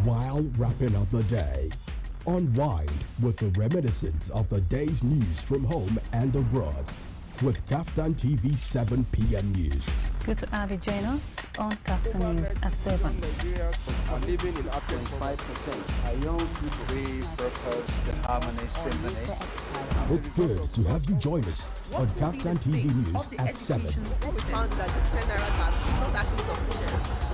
while wrapping up the day. Unwind with the reminiscence of the day's news from home and abroad with KAFTAN TV 7 p.m. News. Good to have you join us on KAFTAN News at 7. Nigerians are living in up to 5%. Our young people, we propose the Harmony Symphony. It's good to have you join us on KAFTAN TV News at 7. What we found that the 10 naira card is not actually sufficient.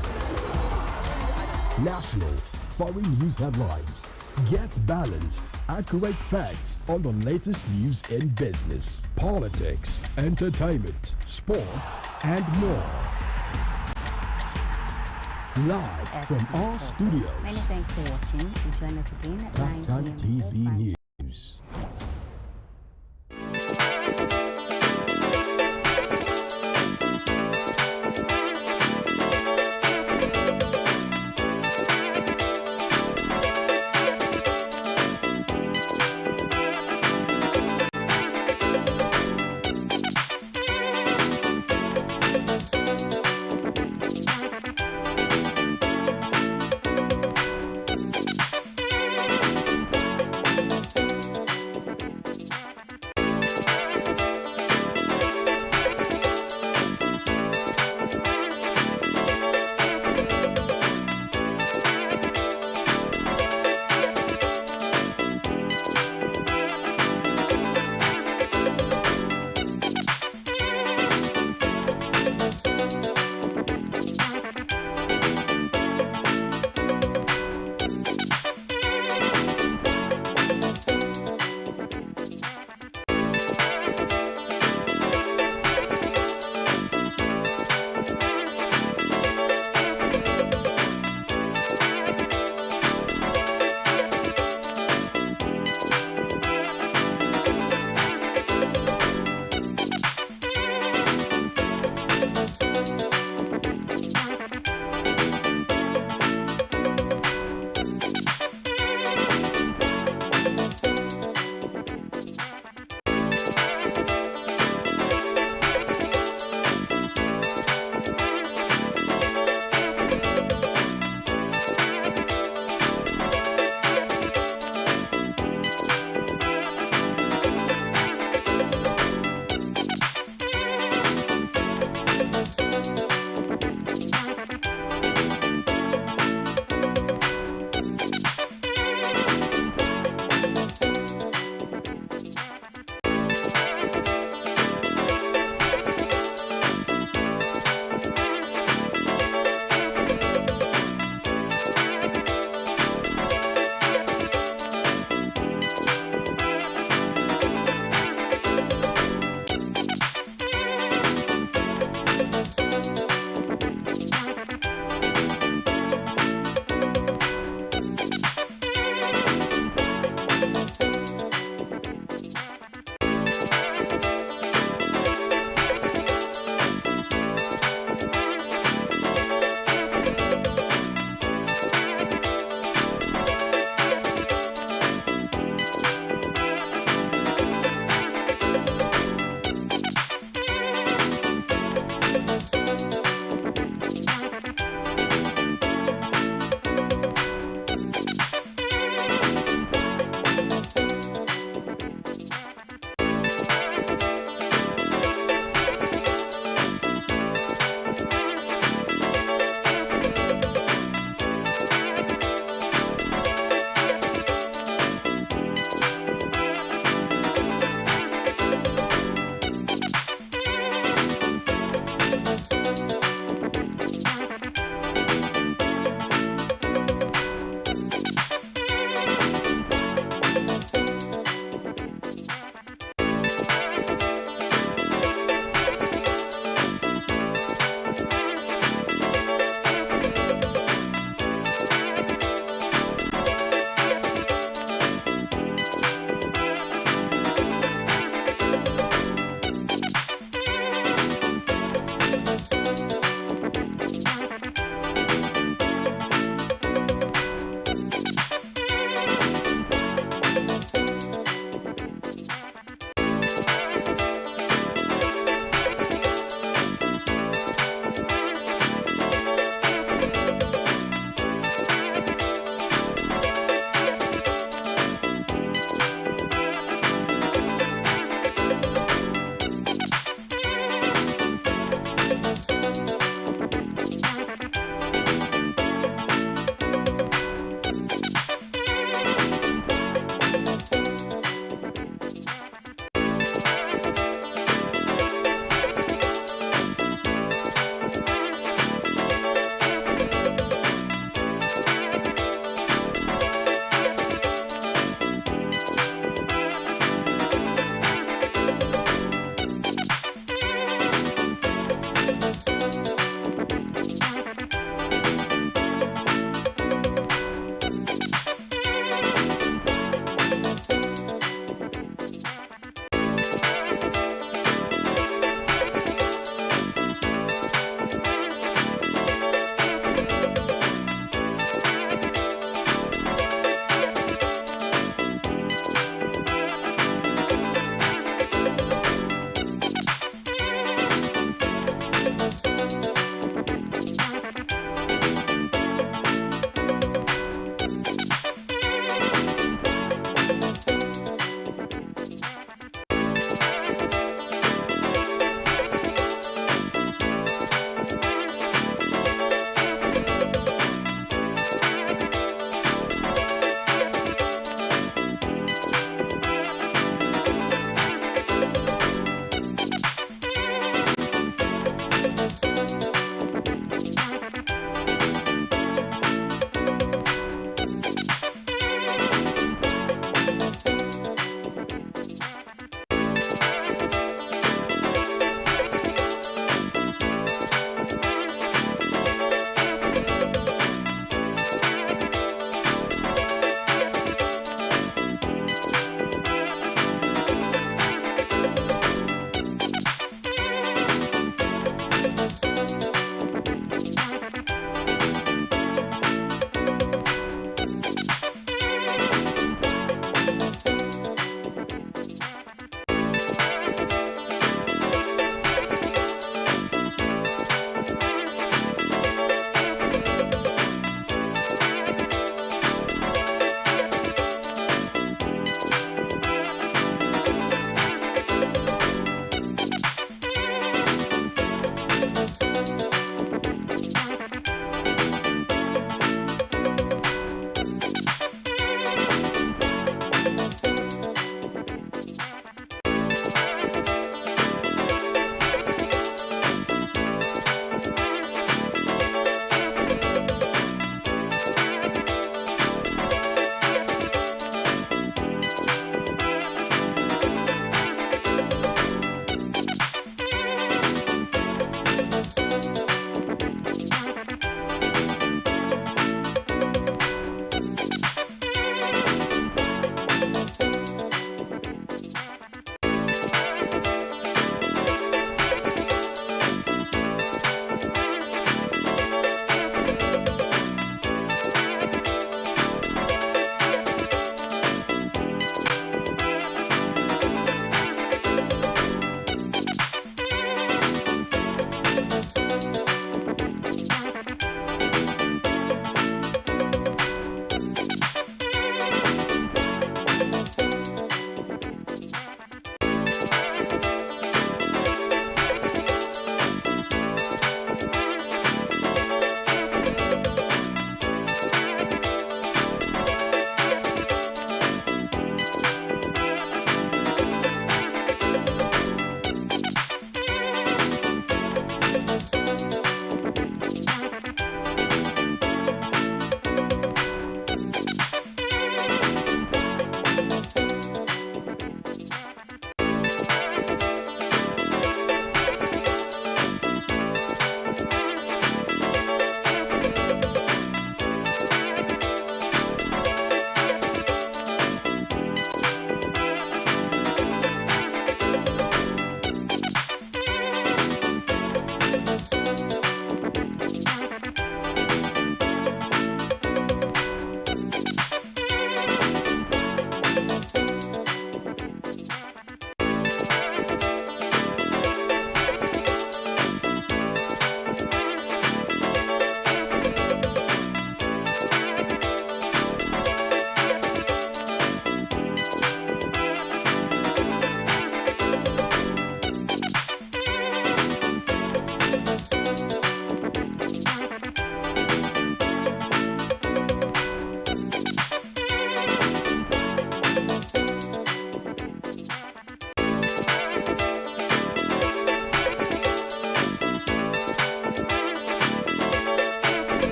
National, foreign news headlines. Get balanced, accurate facts on the latest news in business, politics, entertainment, sports, and more. Live from our studios. Many thanks for watching and join us again at 9 KAFTAN p.m. TV News.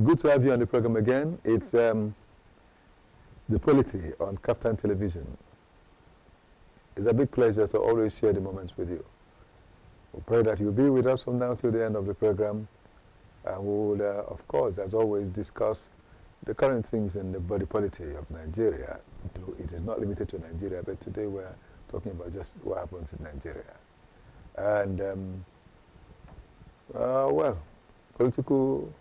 Good to have you on the program again. It's The Polity on KAFTAN Television. It's a big pleasure to always share the moments with you. We pray that you'll be with us from now till the end of the program. And we will, of course, as always, discuss the current things in the body polity of Nigeria. Though it is not limited to Nigeria, but today we're talking about just what happens in Nigeria. And, well, political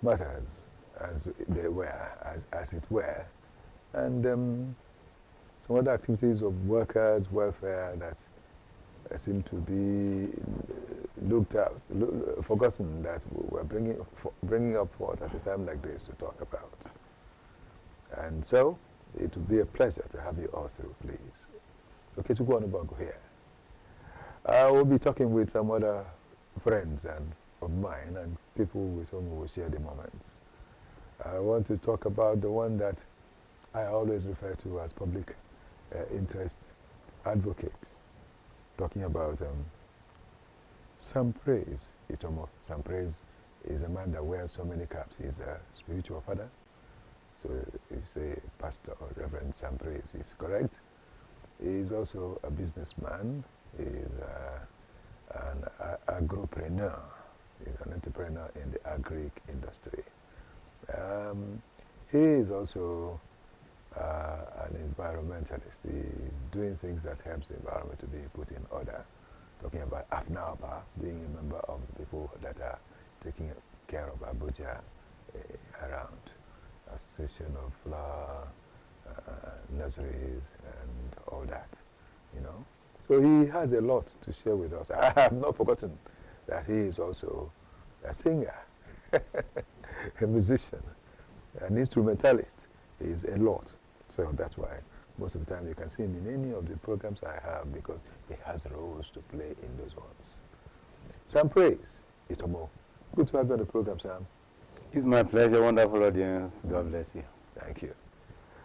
matters as they were, as it were, and some other activities of workers' welfare that seem to be looked out, forgotten, that we're bringing up forth at a time like this to talk about. And so, it would be a pleasure to have you all through, please. Okay, to go on about here. I will be talking with some other friends of mine and people with whom we will share the moments. I want to talk about the one that I always refer to as public interest advocate, talking about Sam Praise. Sam Praise is a man that wears so many caps. He's a spiritual father. So you say Pastor or Reverend Sam Praise is correct. He's also a businessman. He's an agropreneur. He's an entrepreneur in the agri industry. He is also an environmentalist. He's doing things that helps the environment to be put in order. Talking about AFNAPA, being a member of the people that are taking care of Abuja around. Association of flower nurseries and all that, you know. So he has a lot to share with us. I have not forgotten that he is also a singer, a musician, an instrumentalist. He is a lot. So that's why most of the time you can see him in any of the programs I have, because he has roles to play in those ones. Sam Praise, Itomo. Good to have you on the program, Sam. It's my pleasure. Wonderful audience. God bless you. Thank you.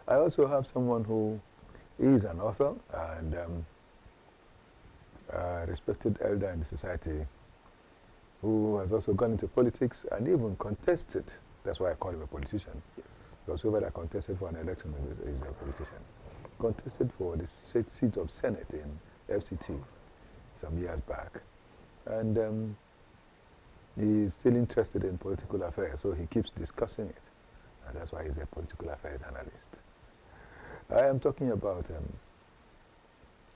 I also have someone who is an author and a respected elder in the society, who has also gone into politics and even contested. That's why I call him a politician. Yes. Because whoever that contested for an election is a politician. Contested for the seat of Senate in Fcta some years back. And he's still interested in political affairs, so he keeps discussing it. And that's why he's a political affairs analyst. I am talking about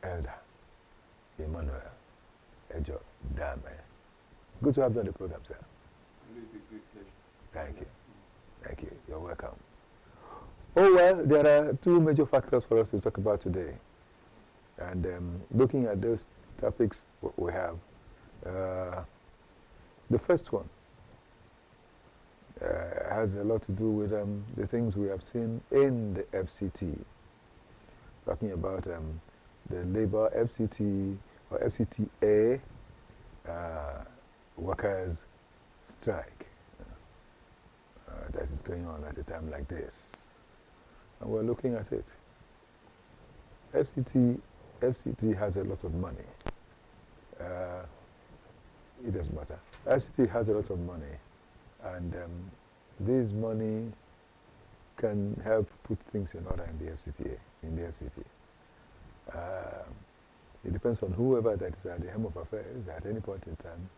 Elder Emmanuel Ejo Dame. Good to have you on the program, sir. It is a great pleasure. Thank you. Thank you. You're welcome. Oh, well, there are two major factors for us to talk about today. And looking at those topics we have, the first one has a lot to do with the things we have seen in the Fcta. Talking about the labor Fcta or Fcta workers' strike that is going on at a time like this. And we're looking at it. Fcta has a lot of money. It doesn't matter. Fcta has a lot of money, and this money can help put things in order in the Fcta. It depends on whoever that is at the helm of affairs at any point in time.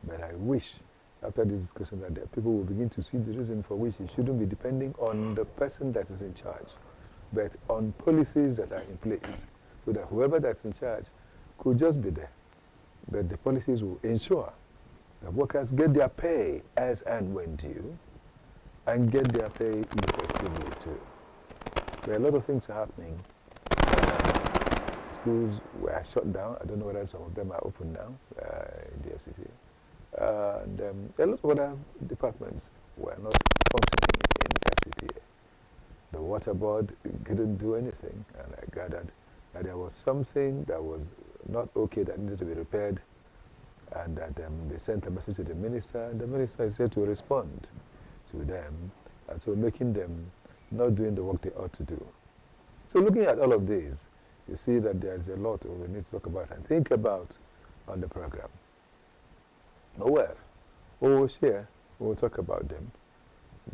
But I wish, after this discussion, that people will begin to see the reason for which it shouldn't be depending on the person that is in charge, but on policies that are in place, so that whoever that's in charge could just be there. But the policies will ensure that workers get their pay as and when due, and get their pay effectively too. There are a lot of things happening. Schools were shut down. I don't know whether some of them are open now in the Fcta. And a lot of other departments were not functioning in Fcta. The water board couldn't do anything, and I gathered that there was something that was not okay that needed to be repaired, and that they sent a message to the minister, and the minister is here to respond to them, and so making them not doing the work they ought to do. So looking at all of these, you see that there's a lot we need to talk about and think about on the program. Oh well, we will share we'll talk about them.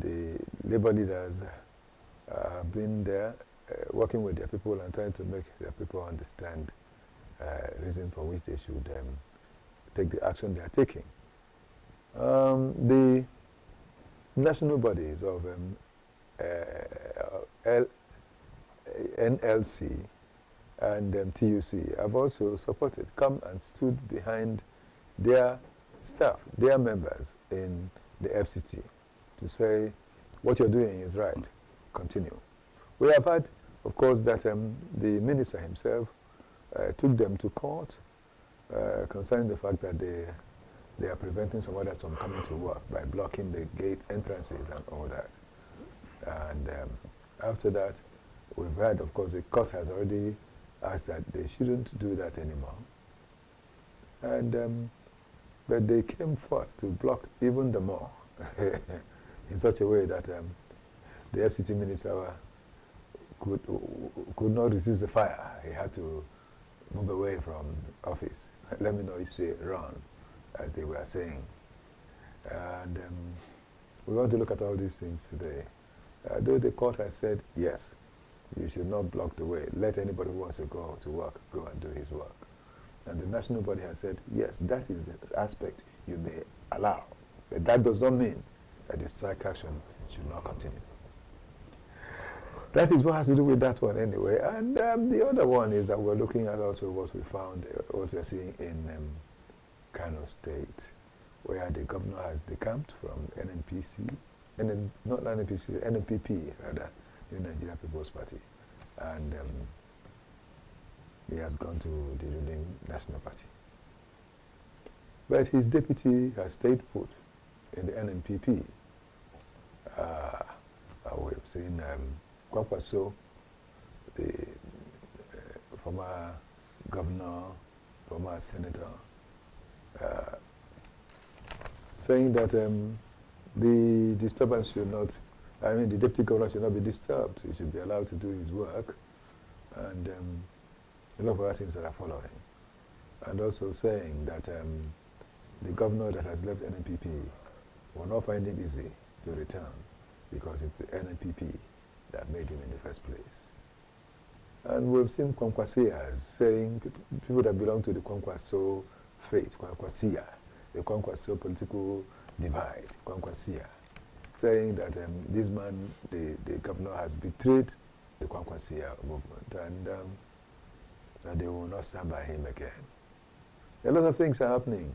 The labor leaders have been there working with their people and trying to make their people understand reason for which they should take the action they are taking. The national bodies of NLC and TUC have also supported, come and stood behind their staff, their members in the FCT to say, what you're doing is right, continue. We have had, of course, that the minister himself took them to court concerning the fact that they are preventing some others from coming to work by blocking the gates, entrances, and all that. And after that, we've heard, of course, the court has already asked that they shouldn't do that anymore. And but they came forth to block even the more in such a way that the FCT minister could not resist the fire. He had to move away from office. Let me know if say run, as they were saying. And we want to look at all these things today. Though the court has said, yes, you should not block the way. Let anybody who wants to go to work, go and do his work. And the national body has said, yes, that is the aspect you may allow. But that does not mean that the strike action should not continue. That is what has to do with that one anyway. And the other one is that we're looking at also what we found, what we're seeing in Kano State, where the governor has decamped from NNPC, not NNPC, NNPP rather, the Nigeria People's Party. And he has gone to the ruling National Party. But his deputy has stayed put in the NNPP. We've seen Kwakwaso, the former governor, former senator, saying that the disturbance should not, the deputy governor should not be disturbed. He should be allowed to do his work. And a lot of other things that are following. And also saying that the governor that has left NNPP will not find it easy to return because it's the NNPP that made him in the first place. And we've seen Kwankwasias saying, people that belong to the Kwankwaso faith, Kwankwasia, the Kwankwaso political divide, Kwankwasia, saying that this man, the governor, has betrayed the Kwankwasia movement and that they will not stand by him again. A lot of things are happening.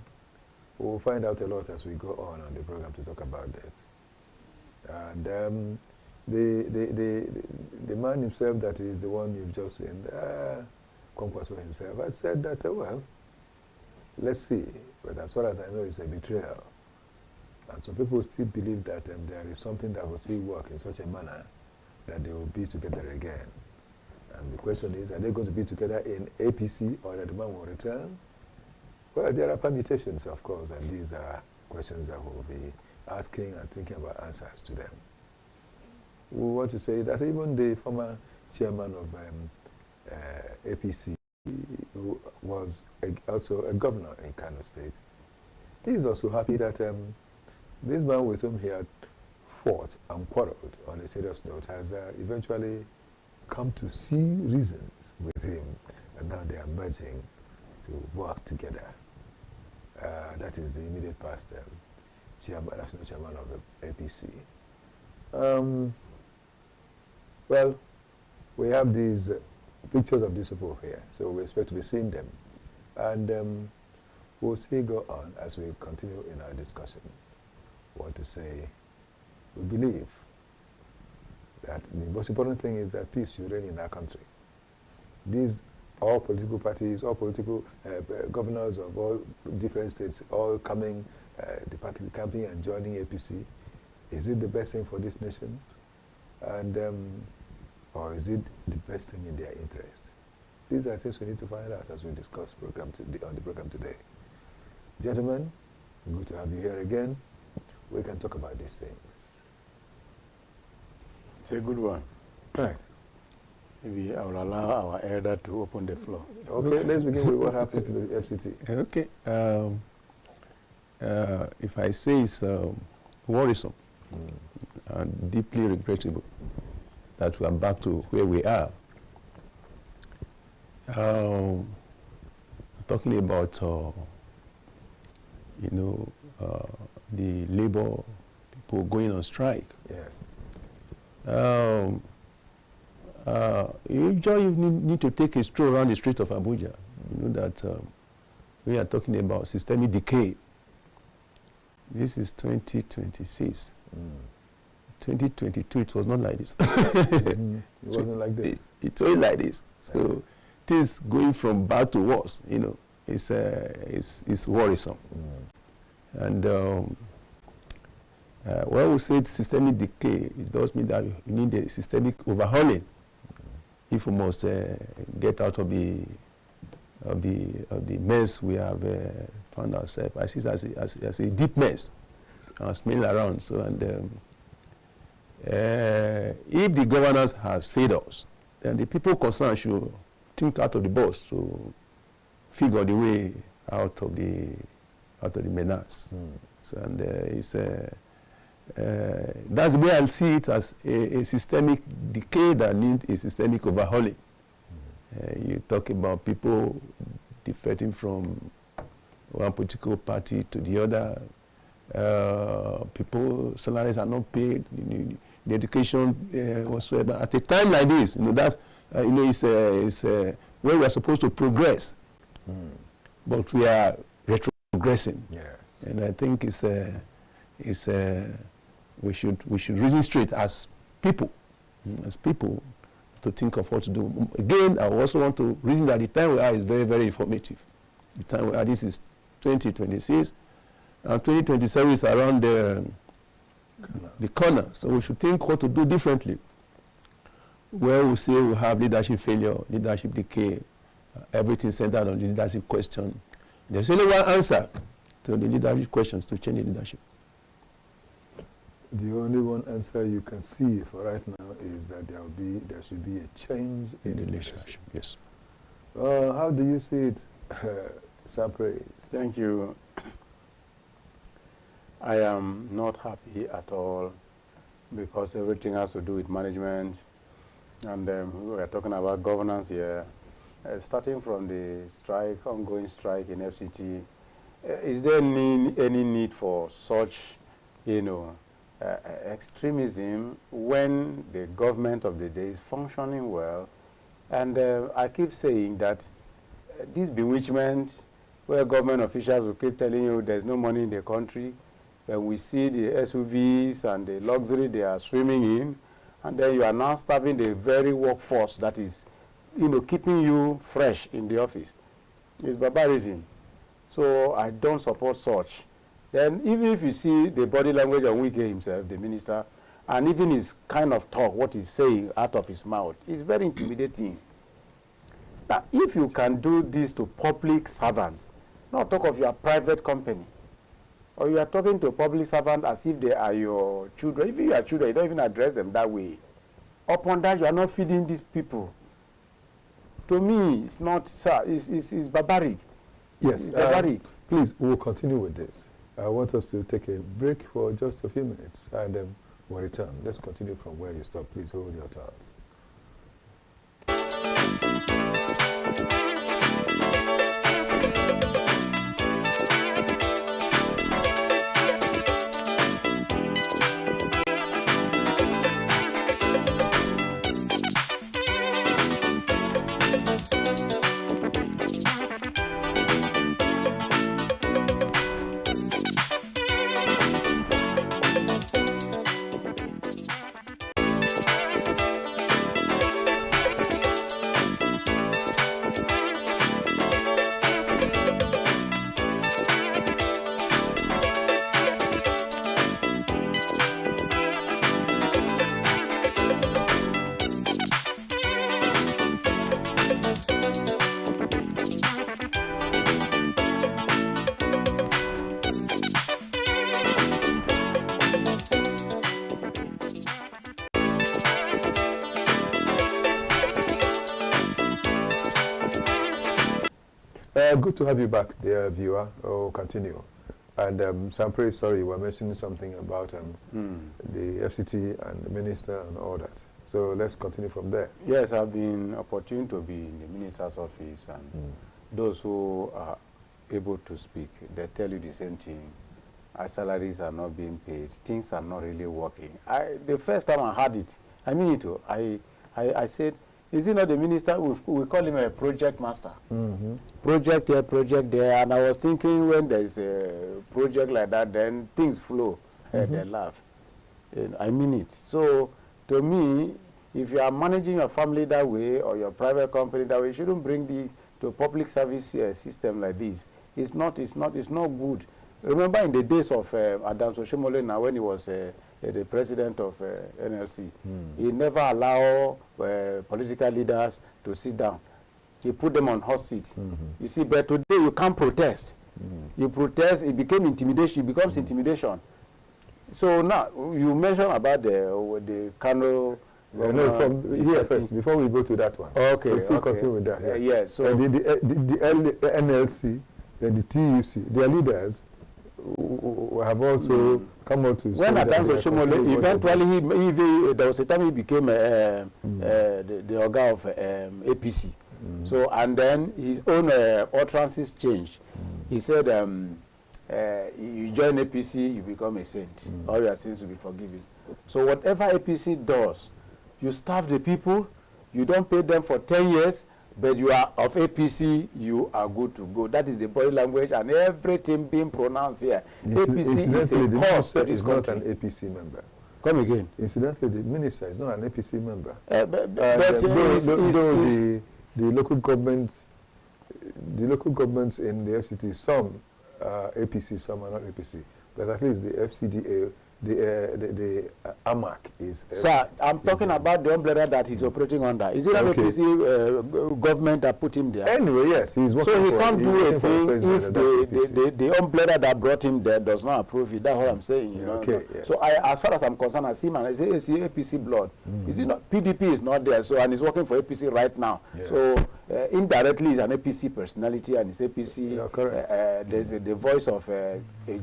We'll find out a lot as we go on the program to talk about that. And the man himself, that is the one you've just seen, Kwankwaso himself, has said that, well, let's see. But as far as I know, it's a betrayal. And some people still believe that there is something that will still work in such a manner that they will be together again. And the question is, are they going to be together in APC or that the man will return? Well, there are permutations, of course, and these are questions that we'll be asking and thinking about answers to them. We want to say that even the former chairman of APC, who was also a governor in Kano State, he is also happy that this man with whom he had fought and quarreled on a serious note has eventually come to see reasons with him, and now they are merging to work together. That is the immediate past national chairman of the APC. Well, we have these pictures of these people here, so we expect to be seeing them. And we'll still go on as we continue in our discussion. I want to say, we believe that the most important thing is that peace should reign in our country. These all political parties, all political governors of all different states, all coming, camping and joining APC. Is it the best thing for this nation? And or is it the best thing in their interest? These are things we need to find out as we discuss on the program today. Gentlemen, good to have you here again. We can talk about these things. It's a good one. Right. Maybe I will allow our elder to open the floor. Okay, let's begin with what happens to the FCT. Okay. If I say it's worrisome and deeply regrettable that we are back to where we are. Talking about, the labor people going on strike. Yes. You need to take a stroll around the streets of Abuja. You know that we are talking about systemic decay. This is 2026. 2022, it was not like this. It wasn't like this. It's only like this. So it is going from bad to worse. It's worrisome. And when we say systemic decay, it does mean that you need a systemic overhauling if we must get out of the mess we have found ourselves. I see it as a deep mess. I smell around. So if the governance has failed us, then the people concerned should think out of the box to figure the way out of the menace. So that's the way I see it, as a systemic decay that needs a systemic overhauling. You talk about people defecting from one political party to the other. People salaries are not paid. The education whatsoever. At a time like this, that's it's where we are supposed to progress, but we are retrogressing. Yes. And I think we should reason straight as people, to think of what to do. Again, I also want to reason that the time we are is very, very informative. The time we are, this is 2026, and 2027 is around the corner. So we should think what to do differently. Where we say we have leadership failure, leadership decay, everything centered on the leadership question. There's only one answer to the leadership questions to change the leadership. The only one answer you can see for right now is that there should be a change in the leadership. Yes. How do you see it, Sapre? Thank you. I am not happy at all because everything has to do with management, and we are talking about governance here. Starting from the ongoing strike in FCT, is there any need for such, extremism when the government of the day is functioning well? And I keep saying that this bewitchment, where government officials will keep telling you there's no money in the country, when we see the SUVs and the luxury they are swimming in, and then you are now starving the very workforce that is, keeping you fresh in the office. It's barbarism. So I don't support such. Then even if you see the body language of Wike himself, the minister, and even his kind of talk, what he's saying out of his mouth, is very intimidating. Now, if you can do this to public servants, not talk of your private company, or you are talking to a public servant as if they are your children. If you are children, you don't even address them that way. Upon that, you are not feeding these people. To me, it's not, it's barbaric. Yes, it's barbaric. Please, we'll continue with this. I want us to take a break for just a few minutes, and we'll return. Let's continue from where you stopped. Please hold your thoughts. Good to have you back, dear viewer. We'll continue. And so I'm pretty sorry you were mentioning something about the FCT and the minister and all that. So let's continue from there. Yes, I've been opportune to be in the minister's office, and those who are able to speak, they tell you the same thing. Our salaries are not being paid. Things are not really working. The first time I heard it, I mean it. I said, is he not the minister? We call him a project master. Project here, project there. And I was thinking, when there's a project like that, then things flow. They laugh. And I mean it. So to me, if you are managing your family that way or your private company that way, you shouldn't bring to a public service system like this. It's not good. Remember in the days of Adams Oshomole, now when he was the president of NLC, he never allowed political leaders to sit down. He put them on hot seats. You see, but today you can't protest. You protest, it became intimidation. It becomes intimidation. So now you mentioned about the Kano. No, from here first, before we go to that one. Okay, we'll still continue with that. Yes. Yes. So the NLC, then the TUC, their leaders have also come out to when Adams Oshomole, eventually there was a time he became the Oga of APC. So, and then his own utterances changed. He said, you join APC, you become a saint. All your sins will be forgiven. So whatever APC does, you starve the people, you don't pay them for 10 years, but you are of APC, you are good to go. That is the body language and everything being pronounced here. APC is a cost to this country. Not an APC member. Come again. Incidentally, the minister is not an APC member. The local governments in the FCT, some are APC, some are not APC. But at least the FCDA, the AMAC is... Sir, I'm talking about the umbrella that he's operating under. Is it an APC government that put him there? Anyway, yes, he's working so he for... can't do a thing if the umbrella that brought him there does not approve it. That's what I'm saying. You know? Okay, yes. So as far as I'm concerned, I see him and I say, it's APC blood. Is it not? PDP is not there, so and he's working for APC right now. Yeah. So indirectly, he's an APC personality and it's APC. There's the voice of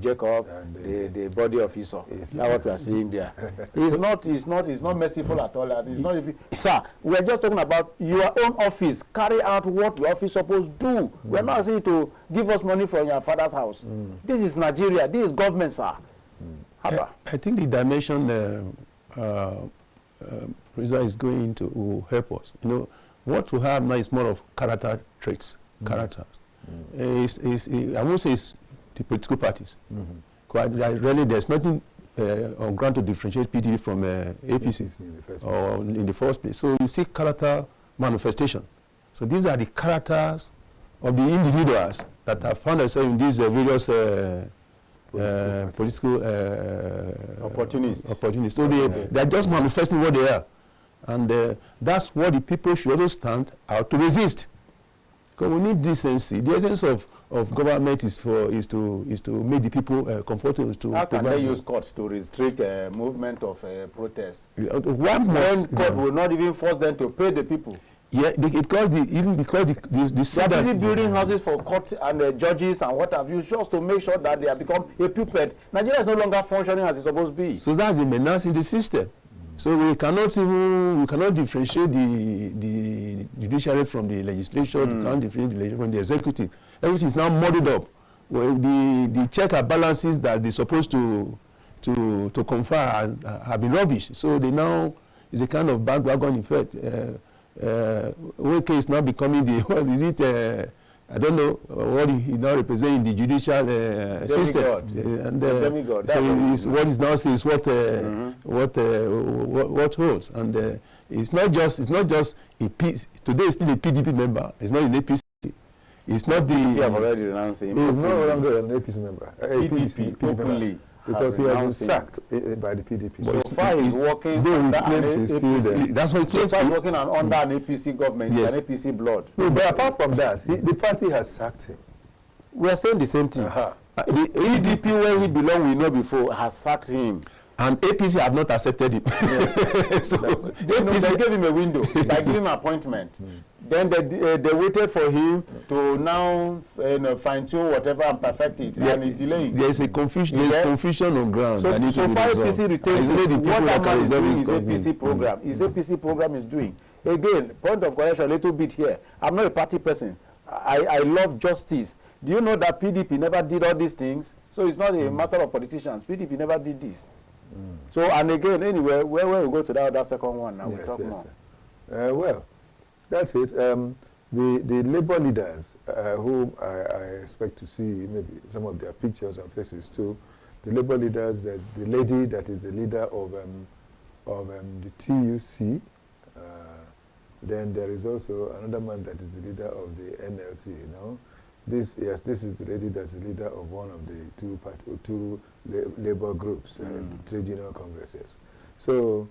Jacob, the body of Esau. That's what we are saying there. It's not merciful at all. It's not sir, we're just talking about your own office. Carry out what your office is supposed to do. We're not saying to give us money from your father's house. This is Nigeria. This is government, sir. I think the dimension President is going into will help us. You know, what we have now is more of character traits, characters. I won't say it's the political parties. Quite really, there's nothing on ground to differentiate PDP from APC in the first place. So you see character manifestation. So these are the characters of the individuals that have found themselves in these various political opportunities. So they are just manifesting what they are. And that's what the people should also stand out to resist. Because we need decency. The essence of government is to make the people comfortable. How can they use courts to restrict movement of protest? When court will not even force them to pay the people. Yeah, because they are busy building houses for courts and judges and what have you, just to make sure that they have become a puppet. Nigeria is no longer functioning as it's supposed to be. So that's the menace in the system. So we cannot differentiate the judiciary from the legislature. We cannot differentiate the legislature from the executive. Everything is now muddled up. Well, the check and balances that they're supposed to confer have been rubbish. So they now is a kind of bandwagon effect. OK is now becoming the what is it? I don't know what he now represents in the judicial system. So what is now says what holds, and it's not just a piece. Today is still a PDP member. It's not an APC. It's not the. You have already announced him. He's no longer an APC member. PDP openly. Because he has been sacked by the PDP. But so far he's working under an APC. That's what he's working under an APC government, an APC blood. No, but apart from that, the party has sacked him. We are saying the same thing. The ADP where he belonged, we know before, has sacked him. And APC have not accepted him. Yes. So they gave him a window by giving him an appointment. Then they waited for him to now fine-tune whatever and perfect it, and it's delaying. There is a confusion. There is confusion on ground. So far, APC retains what that man is doing is APC program. His APC program is doing. Again, point of correction, a little bit here. I'm not a party person. I love justice. Do you know that PDP never did all these things? So it's not a matter of politicians. PDP never did this. So, and again, anyway, where we go to that second one now, we'll talk more. Well, that's it. The labor leaders, whom I expect to see maybe some of their pictures and faces too. The labor leaders, there's the lady that is the leader of the TUC. Then there is also another man that is the leader of the NLC, you know. This is the lady that's the leader of one of the two labor groups, trade union congresses. So,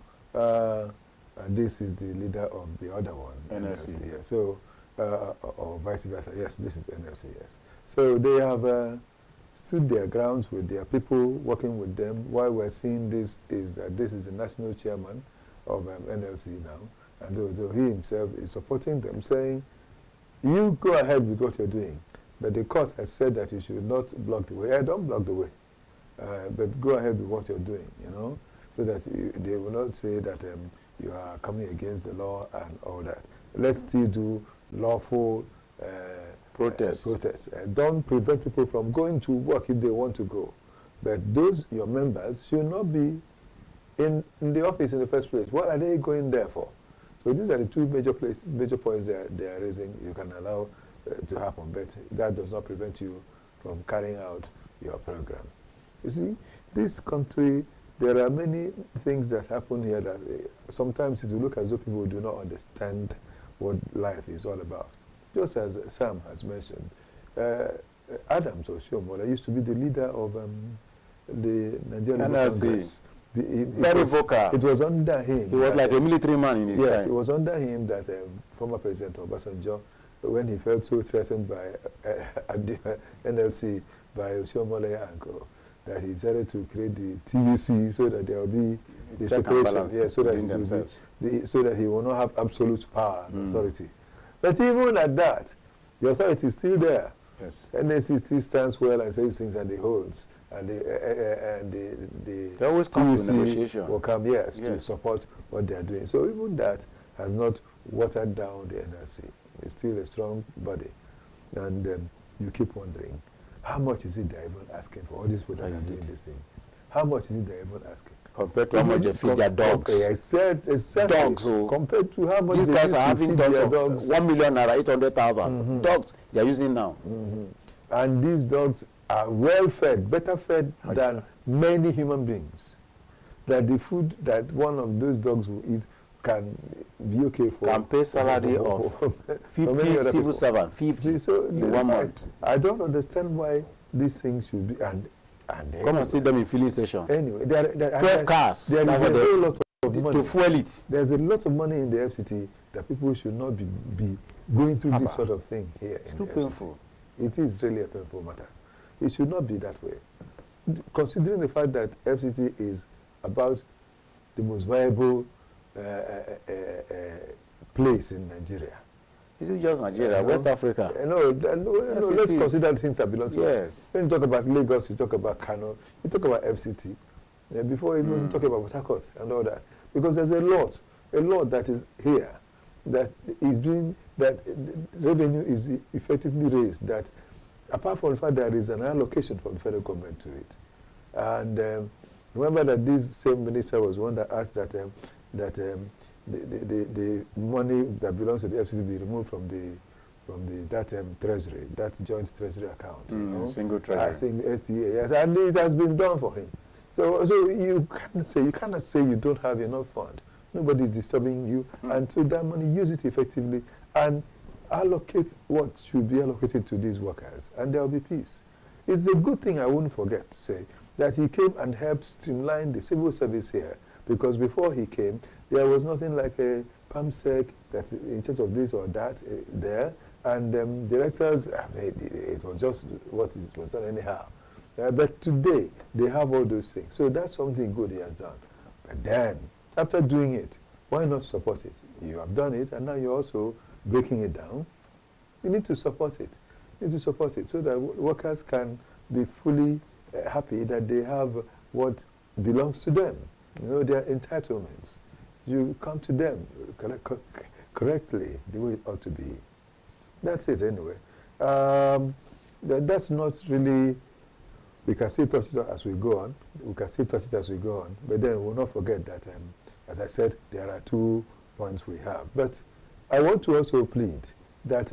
this is the leader of the other one, NLC. Yeah. So, or vice versa. Yes, this is NLC, yes. So they have stood their grounds with their people, working with them. Why we're seeing this is that this is the national chairman of NLC now. And though he himself is supporting them, saying, you go ahead with what you're doing. But the court has said that you should not block the way. Don't block the way. But go ahead with what you're doing, you know, so that they will not say that you are coming against the law and all that. Let's still do lawful protests. Don't prevent people from going to work if they want to go. But those, your members, should not be in the office in the first place. What are they going there for? So these are the two major points they are raising. You can allow to happen, but that does not prevent you from carrying out your program. You see, this country, there are many things that happen here that sometimes it will look as though people do not understand what life is all about. Just as Sam has mentioned, Adams Oshiomhole used to be the leader of the Nigerian Congress. Very vocal. It was under him. He was like a military man in his time. Yes, it was under him that former President Obasanjo, when he felt so threatened by NLC, by Oshiomhole and co, that he decided to create the TUC so that there will be the separation. Yeah, so that he will not have absolute power and authority. But even at that, the authority is still there. Yes. NLC still stands well and says things and he holds. And they always come to negotiation. Will come, yes, to support what they are doing. So even that has not watered down the NLC. It's still a strong body. And you keep wondering, how much is it they're even asking for all these people that are doing this thing? How much is it they're even asking? Compared to how much they feed their dogs. Okay, I said exactly. Dogs. So compared to how much these guys are having dogs. 1 million naira, 800,000 dogs they are using now. And these dogs are well fed, better fed than many human beings. That the food that one of those dogs will eat can be okay for. Can pay salary of 50 civil servants, 50 in 1 month. I don't understand why these things should be. And come and see them in filling station. Anyway, 12 cars. There is a whole lot of money to fuel it. There's a lot of money in the FCT that people should not be going through this sort of thing here. It's too painful. It is really a painful matter. It should not be that way. Considering the fact that FCT is about the most viable place in Nigeria. Is it just Nigeria? West Africa? No, let's consider the things that belong to us. When you talk about Lagos, you talk about Kano, you talk about FCT, before even talking about Port Harcourt and all that. Because there's a lot that is here that is being, that revenue is effectively raised, that apart from the fact there is an allocation from the federal government to it. And remember that this same minister was one that asked that the money that belongs to the FCT be removed from that treasury, that joint treasury account. You know? Single treasury. I think STA, yes, and it has been done for him. So you cannot say you don't have enough fund. Nobody is disturbing you, and so that money, use it effectively and allocate what should be allocated to these workers, and there will be peace. It's a good thing, I wouldn't forget to say, that he came and helped streamline the civil service here, because before he came, there was nothing like a PAMSEC that's in charge of this or that there, and directors, it was just what was done anyhow. But today, they have all those things. So that's something good he has done. But then, after doing it, why not support it? You have done it, and now you're also breaking it down. You need to support it. You need to support it so that workers can be fully happy that they have what belongs to them. You know, their entitlements. You come to them correctly the way it ought to be. That's it anyway. That's not really, we can still touch it as we go on. We can still touch it as we go on. But then we'll not forget that, as I said, there are 2 points we have. But I want to also plead that,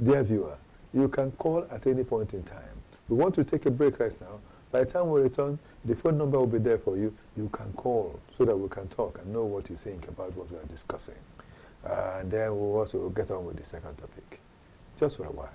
dear viewer, you can call at any point in time. We want to take a break right now. By the time we return, the phone number will be there for you. You can call so that we can talk and know what you think about what we are discussing. And then we'll also get on with the second topic. Just for a while.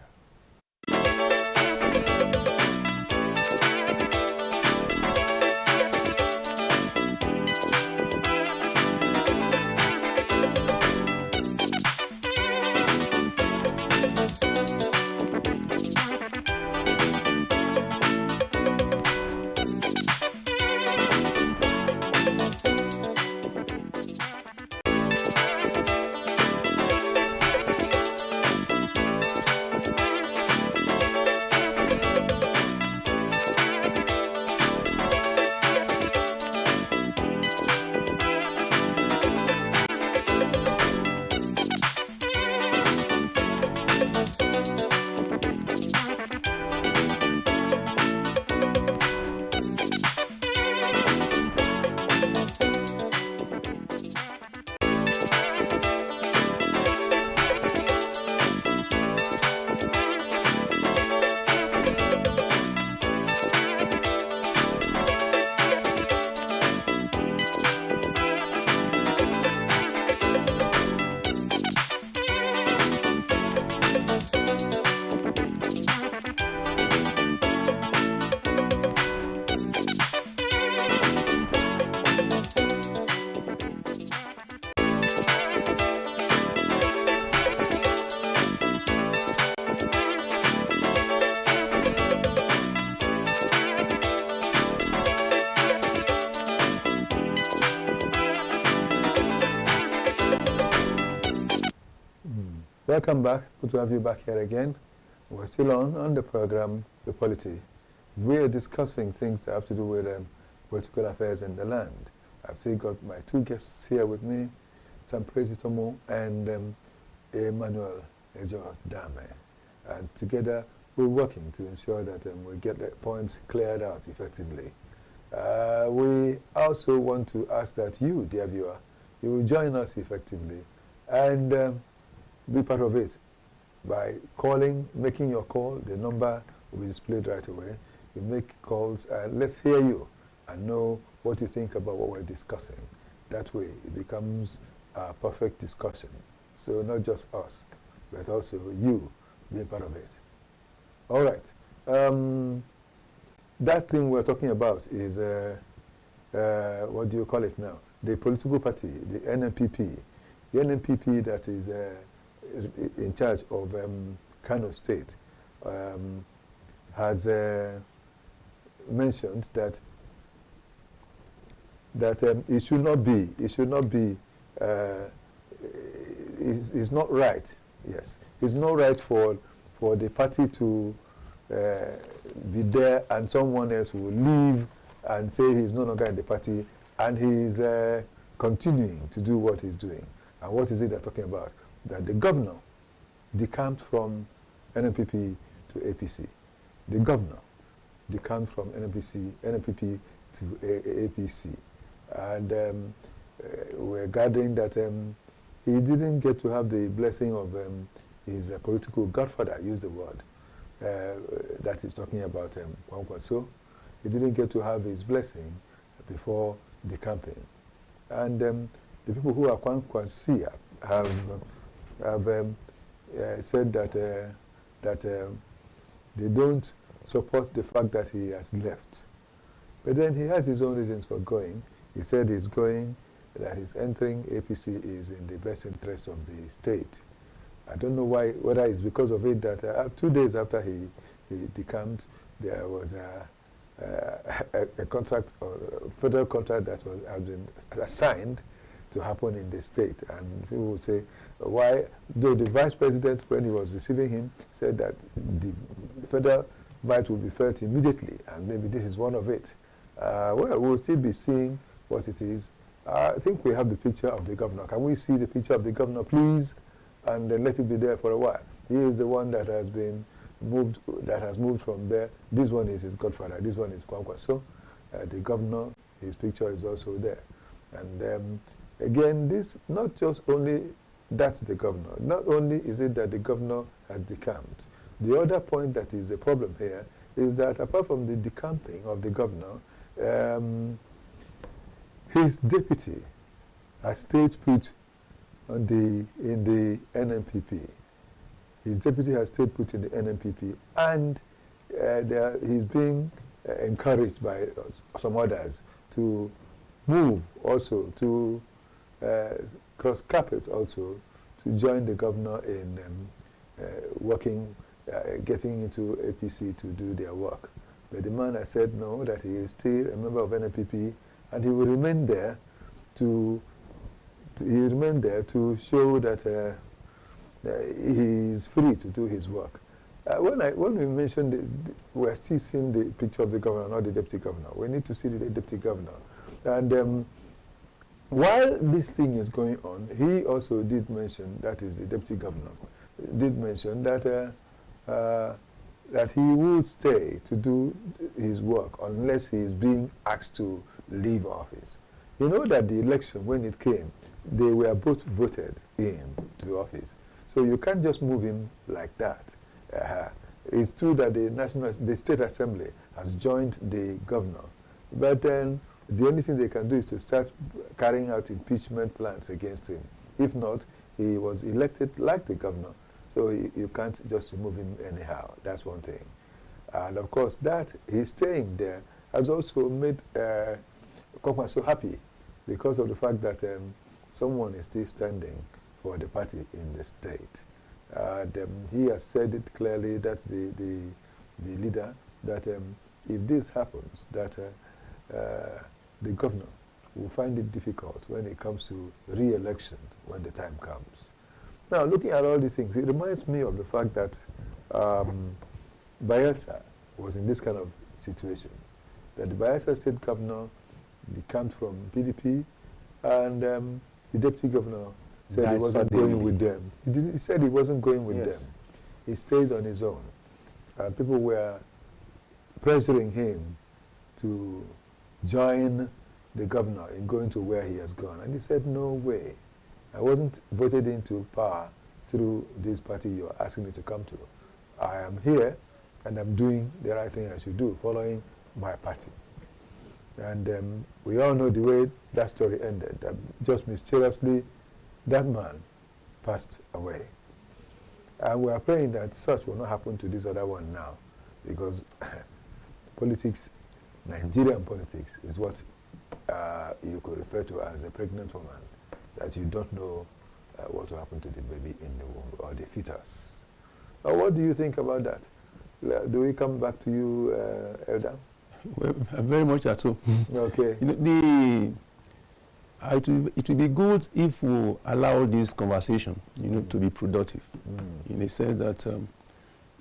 Welcome back. Good to have you back here again. We're still on the program, The Polity. We're discussing things that have to do with political affairs in the land. I've still got my 2 guests here with me, Sam Tomo and Emmanuel Ejo Dame. And together, we're working to ensure that we get the points cleared out effectively. We also want to ask that you, dear viewer, you will join us effectively and be part of it by calling, making your call. The number will be displayed right away. You make calls, let's hear you and know what you think about what we're discussing. That way it becomes a perfect discussion. So not just us, but also you being part of it. All right. That thing we're talking about is, what do you call it now? The political party, the NNPP. The NNPP that is in charge of Kano State has mentioned that it should not be it's not right. Yes, it's not right for the party to be there and someone else will leave and say he's no longer in the party and he's continuing to do what he's doing. And what is it they're talking about? That the governor decamped from NNPP to APC. The governor decamped from NNPP to APC. And we're gathering that he didn't get to have the blessing of his political godfather, I use the word, that is talking about Kwankwaso. He didn't get to have his blessing before the campaign. And the people who are Kwankwasia have said that they don't support the fact that he has left. But then he has his own reasons for going. He said he's going, that he's entering APC is in the best interest of the state. I don't know why, whether it's because of it that 2 days after he decamped, there was a contract, or a federal contract that has been assigned to happen in the state. And people will say, why, though the vice president, when he was receiving him, said that the federal bite will be felt immediately, and maybe this is one of it. Well, we'll still be seeing what it is. I think we have the picture of the governor. Can we see the picture of the governor, please? And then let it be there for a while. He is the one that has been moved, that has moved from there. This one is his godfather. This one is Kwankwaso. The governor, his picture is also there. And again, this, not just only that's the governor. Not only is it that the governor has decamped. The other point that is a problem here is that apart from the decamping of the governor, his deputy has stayed put on in the NNPP. His deputy has stayed put in the NNPP, and he's being encouraged by some others to move also, to cross carpet also, to join the governor in getting into APC to do their work. But the man has said no, that he is still a member of NNPP, and he will remain there to show that he is free to do his work. When we mentioned it, we're still seeing the picture of the governor, not the deputy governor. We need to see the deputy governor. And while this thing is going on, he also did mention, that is the deputy governor, did mention that that he would stay to do his work unless he is being asked to leave office. You know that the election, when it came, they were both voted in to office. So you can't just move him like that. It's true that the State Assembly has joined the governor, but then the only thing they can do is to start carrying out impeachment plans against him. If not, he was elected like the governor, so you can't just remove him anyhow. That's one thing. And of course, that he's staying there has also made Kokma so happy, because of the fact that someone is still standing for the party in the state. He has said it clearly, that's the leader, that if this happens, that the governor will find it difficult when it comes to re-election when the time comes. Now, looking at all these things, it reminds me of the fact that Bayelsa was in this kind of situation, that the Bayelsa state governor decamped from PDP, and the deputy governor said he wasn't going with them. He said he wasn't going with them. He stayed on his own. People were pressuring him to join the governor in going to where he has gone. And he said, no way. I wasn't voted into power through this party you're asking me to come to. I am here, and I'm doing the right thing I should do, following my party. And we all know the way that story ended. Just mysteriously, that man passed away. And we are praying that such will not happen to this other one now, because politics, Nigerian politics, is what you could refer to as a pregnant woman, that you don't know what will happen to the baby in the womb or the fetus. Now, what do you think about that? Do we come back to you, Elder? Well, very much at all. Okay. You know, it will be good if we allow this conversation, to be productive. In the sense that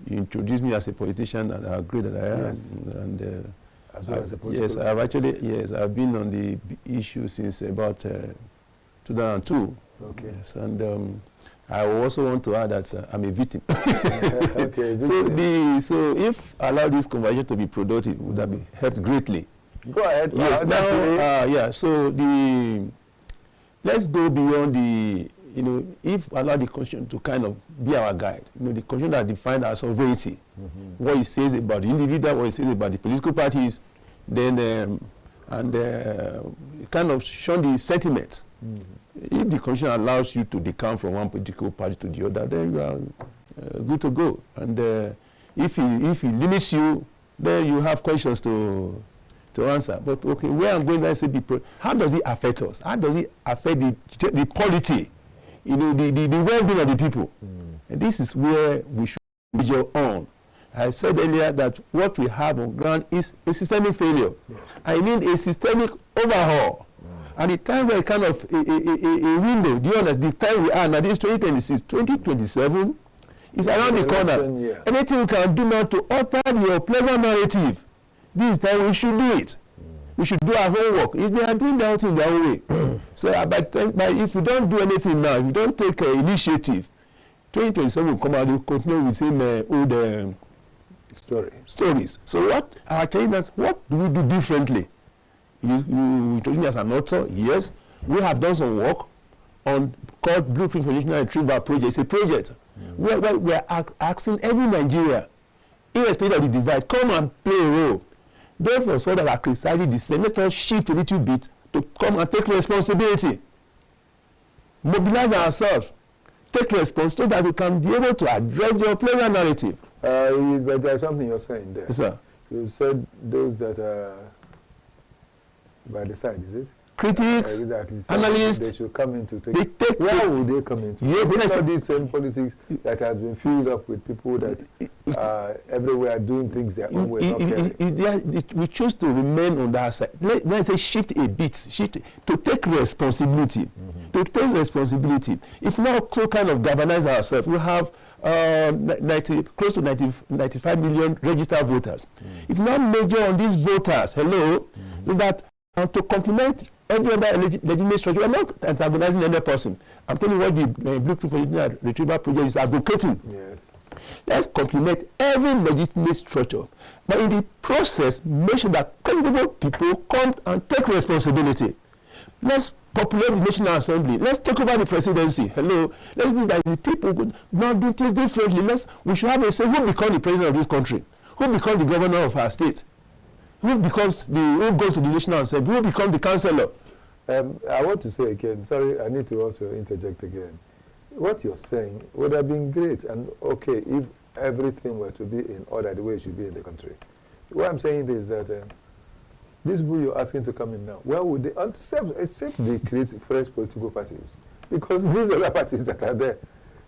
you introduced me as a politician, and I agree that I am. Yes. And as well as a yes, I've actually I've been on the issue since about 2002. Okay. Yes, and I also want to add that I'm a victim. Okay. So if allow this conversation to be productive, would that be helped greatly? Go ahead. Yes. Now, so let's go beyond the, if allow the Constitution to kind of be our guide. The Constitution that defines our sovereignty, what it says about the individual, what it says about the political parties, then kind of show the sentiments. If the Constitution allows you to decamp from one political party to the other, then you are good to go. And if it limits you, then you have questions to answer. But okay, where I'm going, let's say, how does it affect us? How does it affect the polity, the well-being of the people? And this is where we should measure on. I said earlier that what we have on ground is a systemic failure. Yes. I need a systemic overhaul. And the time we're kind of a window, do you understand? The time we are now, this is 2026, 2027 is around the corner. Yeah. Anything we can do now to alter your pleasant narrative, this time we should do it. We should do our homework. If they are doing that in their own way. So if we don't do anything now, if we don't take initiative, 2027 will come out, we'll continue with the same old stories. So what I tell you that, what do we do differently? You introduced me as an author. Yes, we have done some work on called Blueprint for National Retrieval Project. It's a project where we are asking every Nigeria, irrespective of the divide, come and play a role. Therefore, so that are criticizing the system, let us shift a little bit to come and take responsibility. Mobilize ourselves, take responsibility so that we can be able to address the unpleasant narrative. But there's something you're saying there. Yes, sir. You said those that are by the side, is it? Critics, analysts, they should come in to take. Where would they come into? Yes, it's not this same politics that has been filled up with people that are everywhere doing things their own way. We choose to remain on that side. Let's say shift a bit, to take responsibility. To take responsibility. If not so kind of galvanize ourselves, we have close to 95 million registered voters. If not major on these voters, so that to complement every other legitimate structure, we are not antagonizing any person. I'm telling you what the Blueprint for National Retrieval Project is advocating. Yes. Let's complement every legitimate structure, but in the process, make sure that credible people come and take responsibility. Let's populate the National Assembly. Let's take over the presidency. Let's do that. The people could not do things differently. We should have a say who becomes the president of this country, who becomes the governor of our state, who goes to the National Assembly, who becomes the councillor. I want to say again, sorry, I need to also interject again. What you're saying would have been great and okay if everything were to be in order the way it should be in the country. What I'm saying is that these people you're asking to come in now, where would they, except they create fresh political parties? Because these other parties that are there,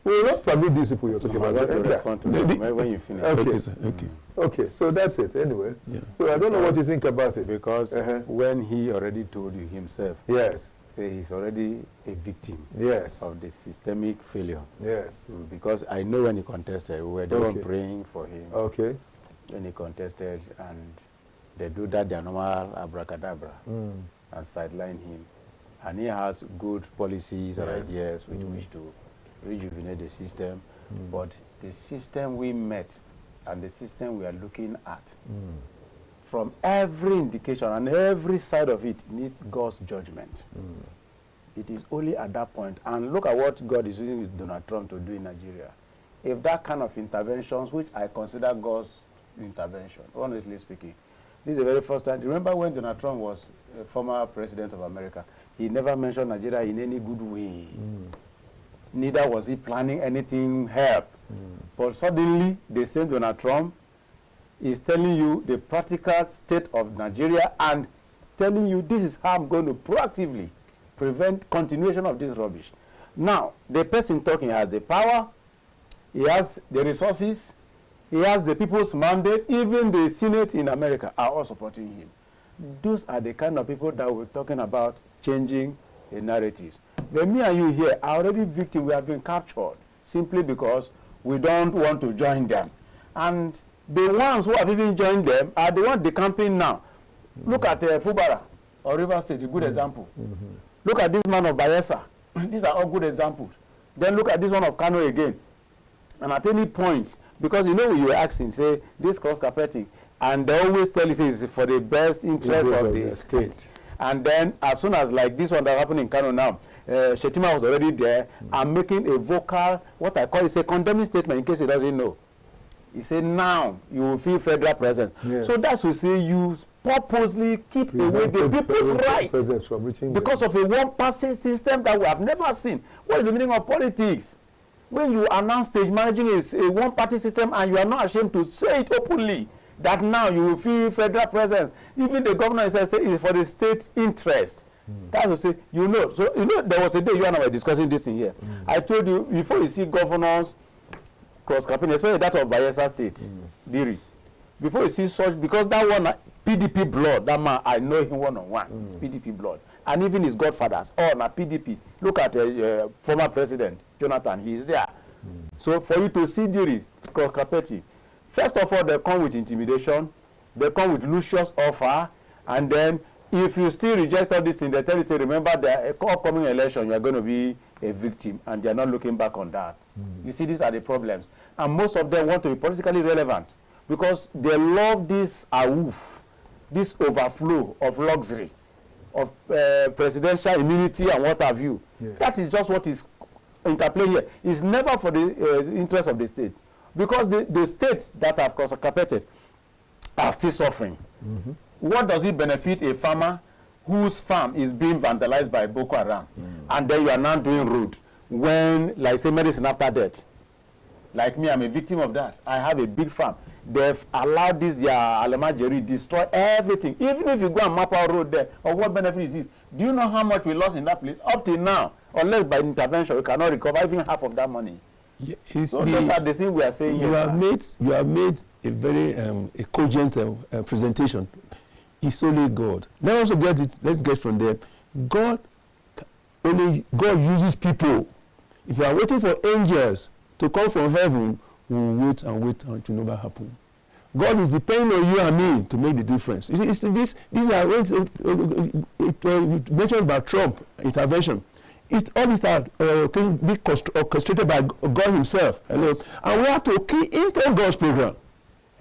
we will not permit these people you're talking about. To respond to them when you finish. Okay, so that's it anyway. Yeah. So I don't know what you think about it. Because when he already told you himself, yes, say he's already a victim of the systemic failure. Yes. Because I know when he contested, we were the one praying for him. Okay. When he contested and they do that their normal abracadabra and sideline him. And he has good policies or ideas which wish to rejuvenate the system. But the system we met and the system we are looking at, from every indication and every side of it needs God's judgment. It is only at that point. And look at what God is using with Donald Trump to do in Nigeria. If that kind of interventions, which I consider God's intervention, honestly speaking, this is the very first time. Remember when Donald Trump was a former president of America, he never mentioned Nigeria in any good way. Neither was he planning anything help. But suddenly, the same Donald Trump is telling you the practical state of Nigeria and telling you this is how I'm going to proactively prevent continuation of this rubbish. Now, the person talking has the power, he has the resources, he has the people's mandate, even the Senate in America are all supporting him. Those are the kind of people that we're talking about changing the narratives. But me and you here are already victims. We have been captured simply because we don't want to join them. And the ones who have even joined them are the ones decamping now. Look at Fubara or River State, a good example. Look at this man of Bayelsa. These are all good examples. Then look at this one of Kano again. And at any point, because you know you were asking, say, this cross carpeting, and they always tell you it's for the best interest of the state. And then as soon as like this one that happened in Kano now, Shetima was already there and making a vocal, what I call is a condemning statement in case he doesn't know. He said, now you will feel federal presence. So that's to say you purposely keep away the people's rights because of a one-party system that we have never seen. What is the meaning of politics? When you announce stage managing a one-party system and you are not ashamed to say it openly, that now you will feel federal presence. Even the governor says it is for the state interest. That's to say, you know. So, you know, there was a day you and I were discussing this in here. I told you, before you see governors cross-campaigning, especially that of Bayelsa State, Diri. Before you see such, because that one, PDP blood, that man, I know him one-on-one. It's PDP blood. And even his godfathers, na PDP. Look at former president, Jonathan, he is there. So for you to see Diri cross-campaigning, first of all, they come with intimidation, they come with luscious offer, and then if you still reject all this thing, they tell you, say, remember, the upcoming election, you are going to be a victim, and they are not looking back on that. You see, these are the problems. And most of them want to be politically relevant because they love this awoof, this overflow of luxury, of presidential immunity and what have you. Yes. That is just what is interplaying here. It's never for the interest of the state, because the states that have consecrated are still suffering. What does it benefit a farmer whose farm is being vandalized by Boko Haram, and then you are now doing road when, like, say, medicine after death? Like me, I'm a victim of that. I have a big farm. They've allowed this Alemajeri destroy everything. Even if you go and map our road there, or what benefit is this? Do you know how much we lost in that place? Up till now, unless by intervention, we cannot recover even half of that money. Yeah, so those are the things we are saying here. You have made a very a cogent presentation. It's only God. Let's also get it. Let's get from there. God uses people. If you are waiting for angels to come from heaven, we will wait and wait until never happen. God is depending on you and me to make the difference. You see, these are mentioned about Trump intervention. All these are can be orchestrated by God Himself. Hello, and we have to key into God's program.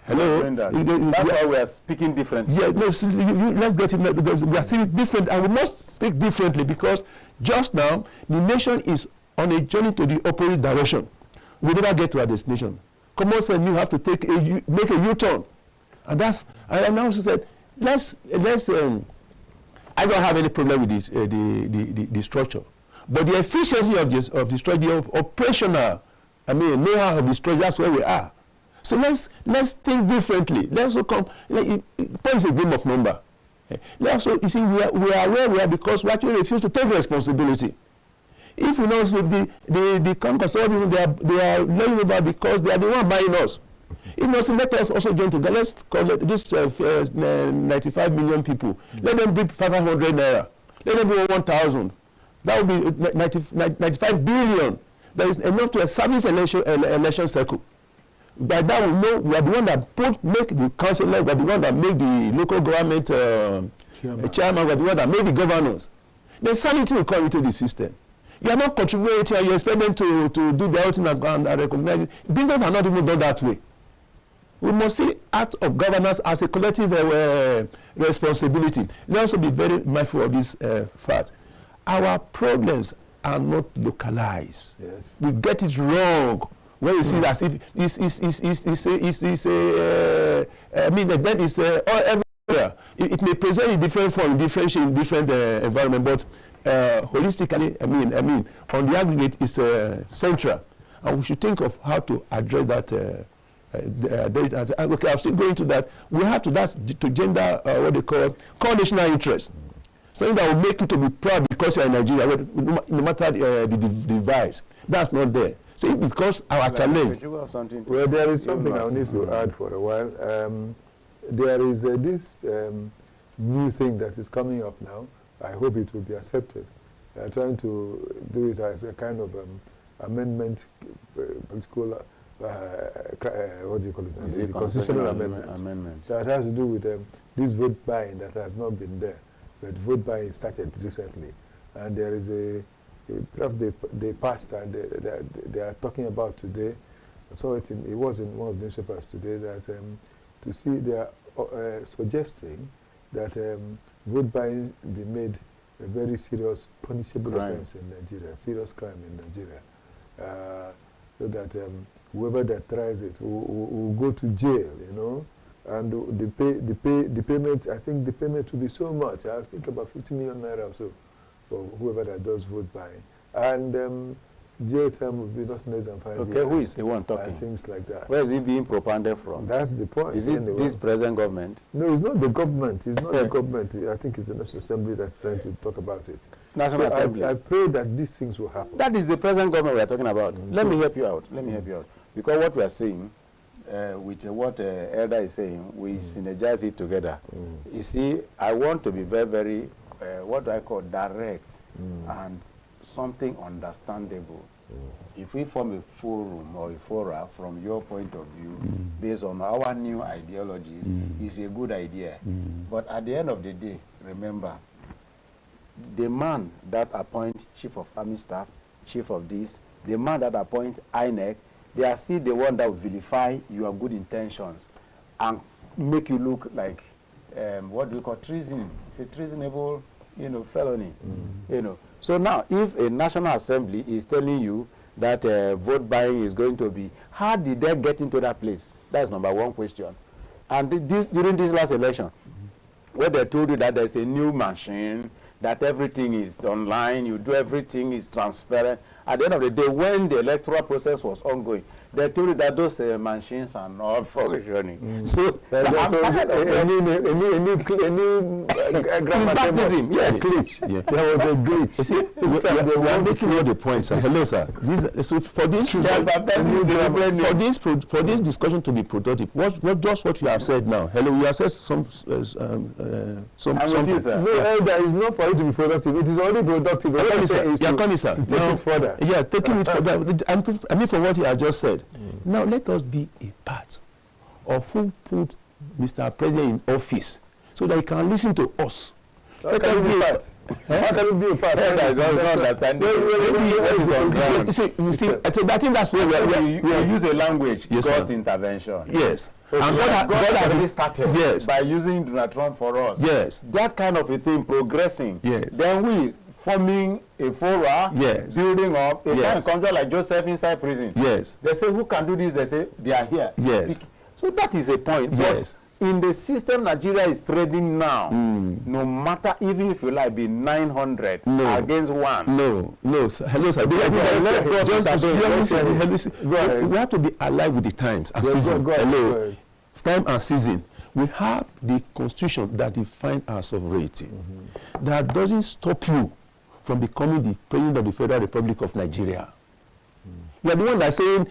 Hello. That's why we are speaking differently. Yeah, no, let's get it. We are speaking different, and we must speak differently because just now the nation is on a journey to the opposite direction. We never get to our destination. Common sense, you have to make a U-turn, and that's. I also said, let's. I don't have any problem with the structure, but the efficiency of the structure, the operational, know-how of the structure. That's where we are. So let's think differently. Let's also come. Point is a game of number. Let's also, you see, we are where we are because we actually refuse to take responsibility. If we know the conservatives, they are laying over because they are the one buying us. If not, let us also join together. Let's collect this 95 million people. Let them bring 500 naira. Let them bring 1,000. That would be 95 billion. That is enough to establish election cycle. By that we know we are the one that make the councillor, we are the one that make the local government chairman, we are the one that make the governors. Then sanity will come into the system. You are not contributing, you expect them to do their own thing and recognize it. Business are not even done that way. We must see act of governance as a collective responsibility. Let's also be very mindful of this fact. Our problems are not localized. Yes. We get it wrong when we see as if then it's all everywhere. It may present in different form, different environment, but holistically, on the aggregate is central, and we should think of how to address that. Okay, I'm still going to that. We have to to gender what they call core-national interest, something that will make you to be proud because you are in Nigeria, no matter the device. That's not there. See, because our challenge. Well, there is something I need to add for a while. There is this new thing that is coming up now. I hope it will be accepted. They are trying to do it as a kind of amendment, particular, what do you call it? The constitutional amendment. That has to do with this vote buying that has not been there. But vote buying started recently. And there is a draft they passed and they are talking about today. I saw it was in one of the newspapers today that to see they are suggesting that vote buying be made a very serious punishable offense in Nigeria, serious crime in Nigeria, so that whoever that tries it will go to jail, and the payment. I think the payment will be so much. I think about 50 million naira or so for whoever that does vote buying, and jail term will be not less than 5 years. Okay, who is the one talking? And things like that. Where is he being propounded from? That's the point. Is it this present government? No, it's not the government. It's not the government. I think it's the National Assembly that's trying to talk about it. National Assembly. I pray that these things will happen. That is the present government we are talking about. Let me help you out. Because what we are saying, with what Elder is saying, we synergize it together. You see, I want to be very, very, what do I call, direct and something understandable. If we form a forum or a fora from your point of view, based on our new ideologies, it's a good idea. But at the end of the day, remember, the man that appoints Chief of Army Staff, Chief of this, the man that appoints INEC, they are still the one that will vilify your good intentions and make you look like, what do we call treason? It's a treasonable, felony, So now, if a National Assembly is telling you that vote buying is going to be, how did they get into that place? That's number one question. And during this last election, where they told you that there's a new machine, that everything is online, you do everything is transparent. At the end of the day, when the electoral process was ongoing, they told you that those machines are not functioning. So, baptism, yes. Yeah. There was a glitch. You see, we are making all the points. Hello, sir. So for this discussion to be productive, what you have said now. Hello, you have said some. No, there is no for it to be productive. It is only productive. Coming, sir. Take it further. Yeah, taking it further. I mean, from what you have just said. Now let us be a part of who put Mr. President in office so that he can listen to us. How can we be a part? How can we be a part? I think that's where we use a language, God's intervention. Yes. And God has already started by using Donald Trump for us. Yes. That kind of a thing progressing. Yes. Then we forming a fora, building up, a kind of country like Joseph inside prison. Yes. They say, who can do this? They say, they are here. Yes. So that is a point. Yes. But in the system Nigeria is trading now, no matter, even if you like, be 900 against 1. No. Hello, sir. We have to be alive with the times and season. Hello. Time and season. We have the constitution that defines our sovereignty. That doesn't stop you from becoming the President of the Federal Republic of Nigeria. You are the one that's saying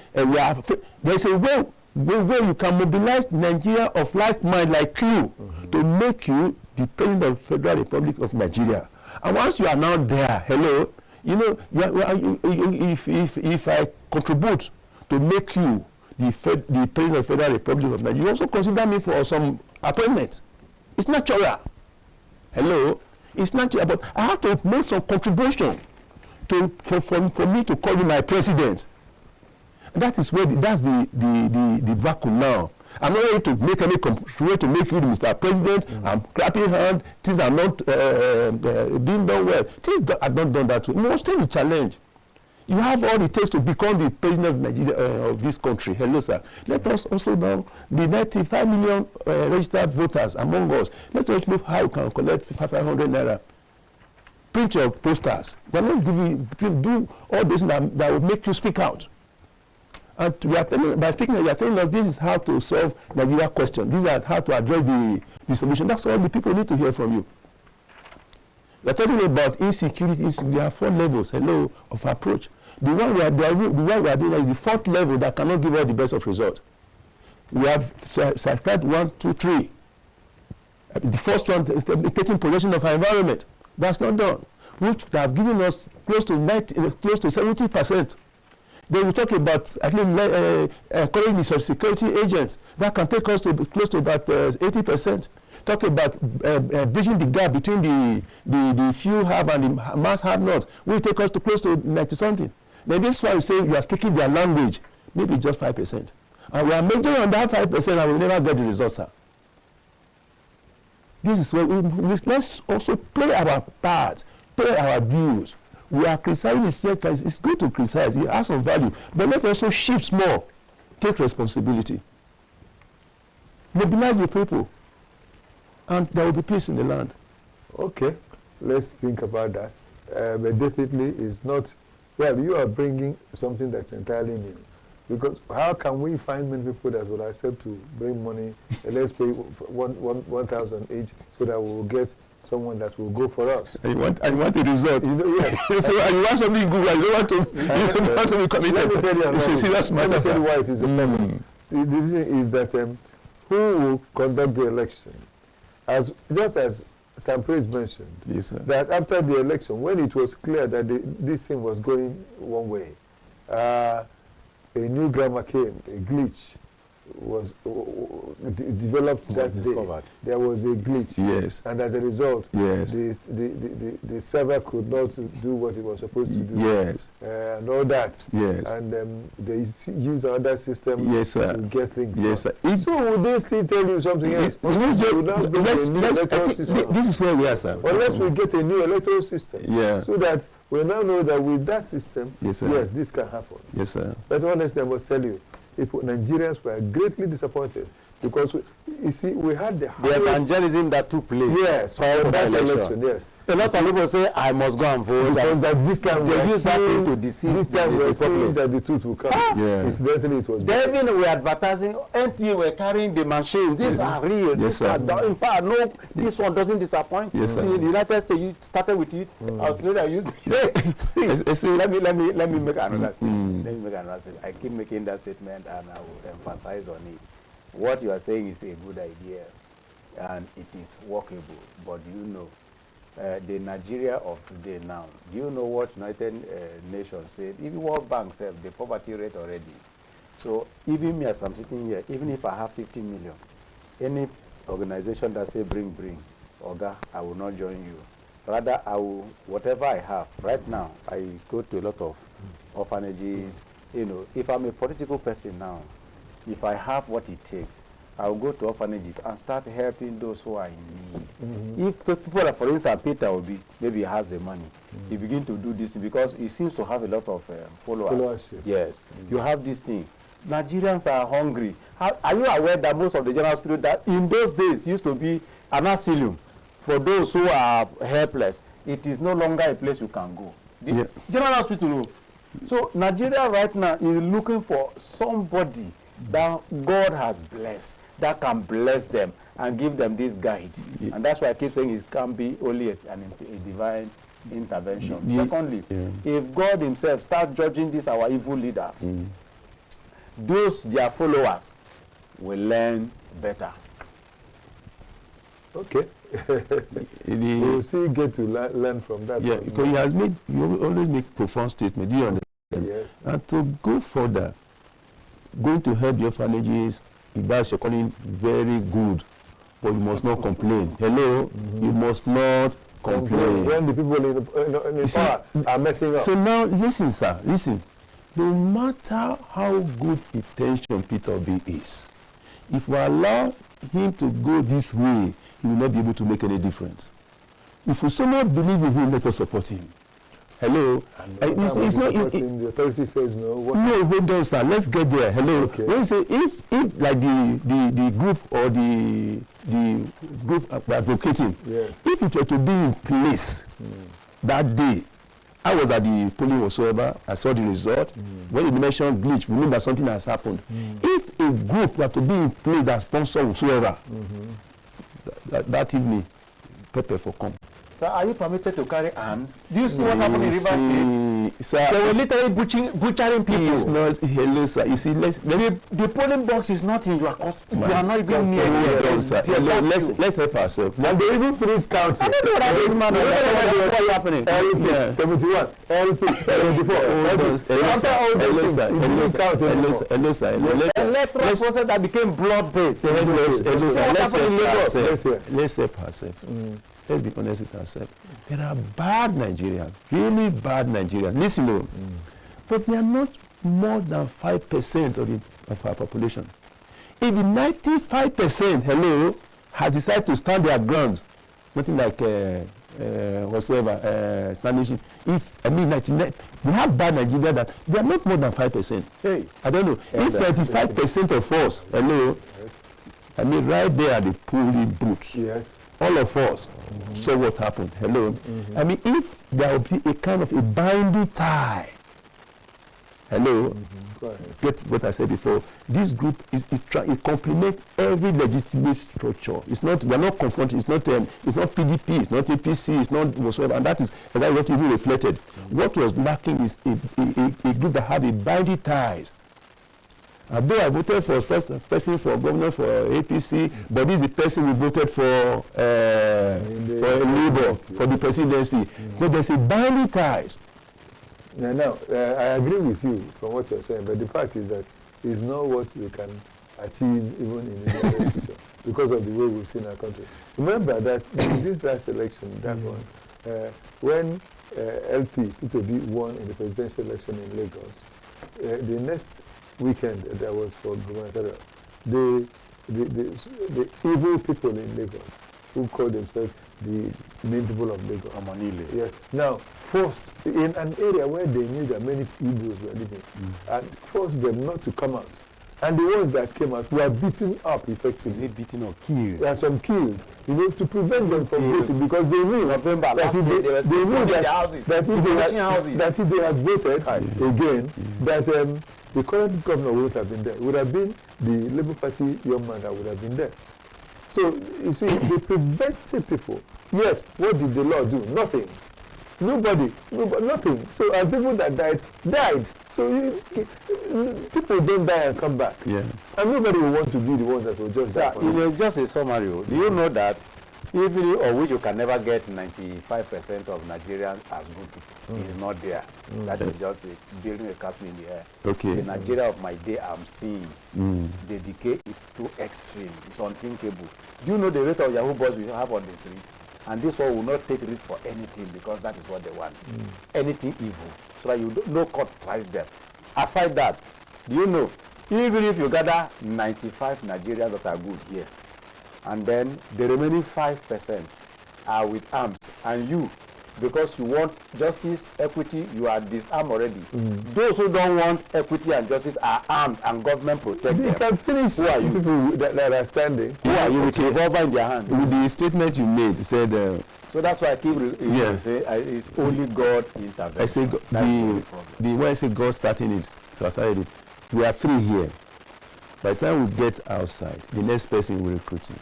there's a way you can mobilize Nigeria of like mind like you to make you the President of the Federal Republic of Nigeria. And once you are now there, hello, if I contribute to make you the President of the Federal Republic of Nigeria, you also consider me for some appointment. It's natural. Hello? It's natural, but I have to make some contribution for me to call you my president. That is where that's the vacuum now. I'm not ready to make any contribution to make you Mr. President. I'm clapping hands. Things are not being done well. Things are not done that way. We must take the challenge. You have all it takes to become the president of Nigeria, of this country. Hello, sir. Let us also now, the 95 million registered voters among us, let us look how you can collect 500 naira. Print your posters. We're not do all those that will make you speak out. And we are telling, by speaking, we are telling us this is how to solve Nigeria question. These are how to address the solution. That's all the people need to hear from you. We are talking about insecurity. We have 4 levels, hello, of approach. The one we are doing is the 4th level that cannot give us the best of results. We have subscribed 1, 2, 3. The first one is taking possession of our environment. That's not done, which have given us close to 70%. Then we talk about at least encouraging the security agents. That can take us to close to about 80%. Talk about bridging the gap between the few have and the mass have not. Will take us to close to 90-something. Then this is why we say you are speaking their language. Maybe just 5%. And we are majoring on that 5% and we never get the results, sir. This is where let's also play our part, pay our dues. We are criticizing it's good to criticize, it has some value, but let's also shift more, take responsibility, mobilize the people, and there will be peace in the land. Okay, let's think about that. But definitely it's not, well, you are bringing something that's entirely new. Because how can we find many people that will accept to bring money, let's pay 1,000 each, so that we will get someone that will go for us. And you want a result. You know, yeah. So and you want something good, and you don't want to, you don't want to be committed. Let me tell you, it's a serious matter. Let me tell you why it is a problem. The reason is that who will conduct the election, just as Sam Praise mentioned, yes, sir. that after the election, when it was clear that this thing was going one way, a new grammar came, a glitch was developed that day. There was a glitch, yes, and as a result, yes, the server could not do what it was supposed to do, yes, and all that, yes, and they use another system, yes, sir, to get things, yes, sir. So would they still tell you something else? This is where we are, sir. Unless we get a new electoral system, yeah, so that we now know that with that system, yes, sir, yes, this can happen. Yes, sir. But honestly, I must tell you, Nigerians were greatly disappointed because you see, we had the evangelism that took place. Yes, for that election. Yes. A lot of people say, I must go and vote. Because that this time they use that thing to deceive. This time we are saying that the truth will come. Yeah. Incidentally, it was. Even we advertising, NTA were carrying the machines. These are real. Yes, sir. In fact, no, this one doesn't disappoint. Yes, sir. In the United States, you started with it. Australia used it. Let me make another statement. Let me make another statement. I keep making that statement, and I will emphasize on it. What you are saying is a good idea, and it is workable. But you know, the Nigeria of today now, do you know what United Nations said? Even World Bank said the poverty rate already. So even me as I'm sitting here, even if I have 50 million, any organization that say bring, Oga, I will not join you. Rather, I will, whatever I have, right now, I go to a lot of orphanages. You know, if I'm a political person now, if I have what it takes, I'll go to orphanages and start helping those who are in need. If people, like, for instance, Peter Obi, maybe he has the money, he begin to do this because he seems to have a lot of followers. Yes, you have this thing. Nigerians are hungry. Are you aware that most of the general hospital that in those days used to be an asylum for those who are helpless? It is no longer a place you can go. The general hospital. So Nigeria right now is looking for somebody that God has blessed, that can bless them and give them this guide. And that's why I keep saying it can be only a divine intervention. Secondly, if God himself starts judging these our evil leaders, those their followers will learn better. Okay. We will still get to learn from that. Yeah, because you always make profound statements. Do you understand? Yes. And to go further, going to help the orphanages, if that's your calling, very good, but you must not complain. Hello, you must not complain. When the people in power are messing up. So now, listen, sir, listen. No matter how good intention Peter B is, if we allow him to go this way, he will not be able to make any difference. If we so not believe in him, let us support him. Hello. It's not. The authority says no. No, hold on, sir. Let's get there. Hello. Okay. When you say if like the group or the group advocating, yes, if it were to be in place that day, I was at the polling whatsoever. I saw the result. When you mentioned glitch, we know that something has happened. If a group were to be in place that sponsor whatsoever, that evening, Pepper for come. Sir, are you permitted to carry arms? Do you see what happened in Rivers State? Sir, they were literally butchering people. It's not, hello, sir. You see, the polling box is not in your cost. You are not even near here. Let's help ourselves. And they even finish counting. I don't know what is man. What is happening? LP, 71, LP, 74. Hello, sir. Electoral process that became blood-based. Let's help ourselves. Let's be honest with ourselves. There are bad Nigerians, really bad Nigerians. Listen, though, but they are not more than 5% of our population. If the 95%, hello, has decided to stand their ground, nothing like whatsoever, standing. If 99, we have bad Nigerians that they are not more than 5%. Hey, I don't know. If 95% of us, hello, I mean, right there at the polling booths. Yes. All of us saw what happened. Hello. I mean, if there would be a kind of a binding tie Hello? Go ahead. Get what I said before. This group it complements every legitimate structure. It's not, we're not confronted, it's not PDP, it's not APC, it's not whatsoever, and that is exactly what even reflected. What was lacking is a group that had a binding ties. Although I voted for such a person for governor for APC, but this is the person we voted for Labour, for the presidency. So there's a binding ties. Now, I agree with you from what you're saying, but the fact is that it's not what we can achieve even in the near future because of the way we've seen our country. Remember that in this last election, that one, when LP, P2B, won in the presidential election in Lagos, the next weekend that was for gubernatorial, the evil people in Lagos who call themselves the main people of Lagos. Amanile. Yes. Now, forced in an area where they knew that many Igbos were living, and forced them not to come out. And the ones that came out were beaten up effectively. Beaten or killed? There are some killed, to prevent them from voting because they knew that if they had voted again, that the current governor would have been there. It would have been the Labour Party young man that would have been there. So, you see, they prevented people. Yet, what did the law do? Nothing. Nobody, nothing. So, and people that died. So, people don't die and come back. Yeah. And nobody will want to be the ones that will just die. Just a summary. Do you know that even of which you can never get 95% of Nigerians as good people is not there? That is just building a castle in the air. Okay. The Nigeria of my day I'm seeing, the decay is too extreme. It's unthinkable. Do you know the rate of Yahoo boys we have on the streets? And this one will not take risk for anything because that is what they want. Anything evil. So that no court tries them. Aside that, do you know, even if you gather 95 Nigerians that are good here, and then the remaining 5% are with arms, and you, because you want justice, equity, you are disarmed already. Those who don't want equity and justice are armed and government protect them. You can finish. Who are you? People that are standing. Who are you with a revolver in their hands? With the statement you made, you said... so that's why I keep saying it's only God intervention. I say when I say God starting it, so I started it. We are three here. By the time we get outside, the next person will recruit you.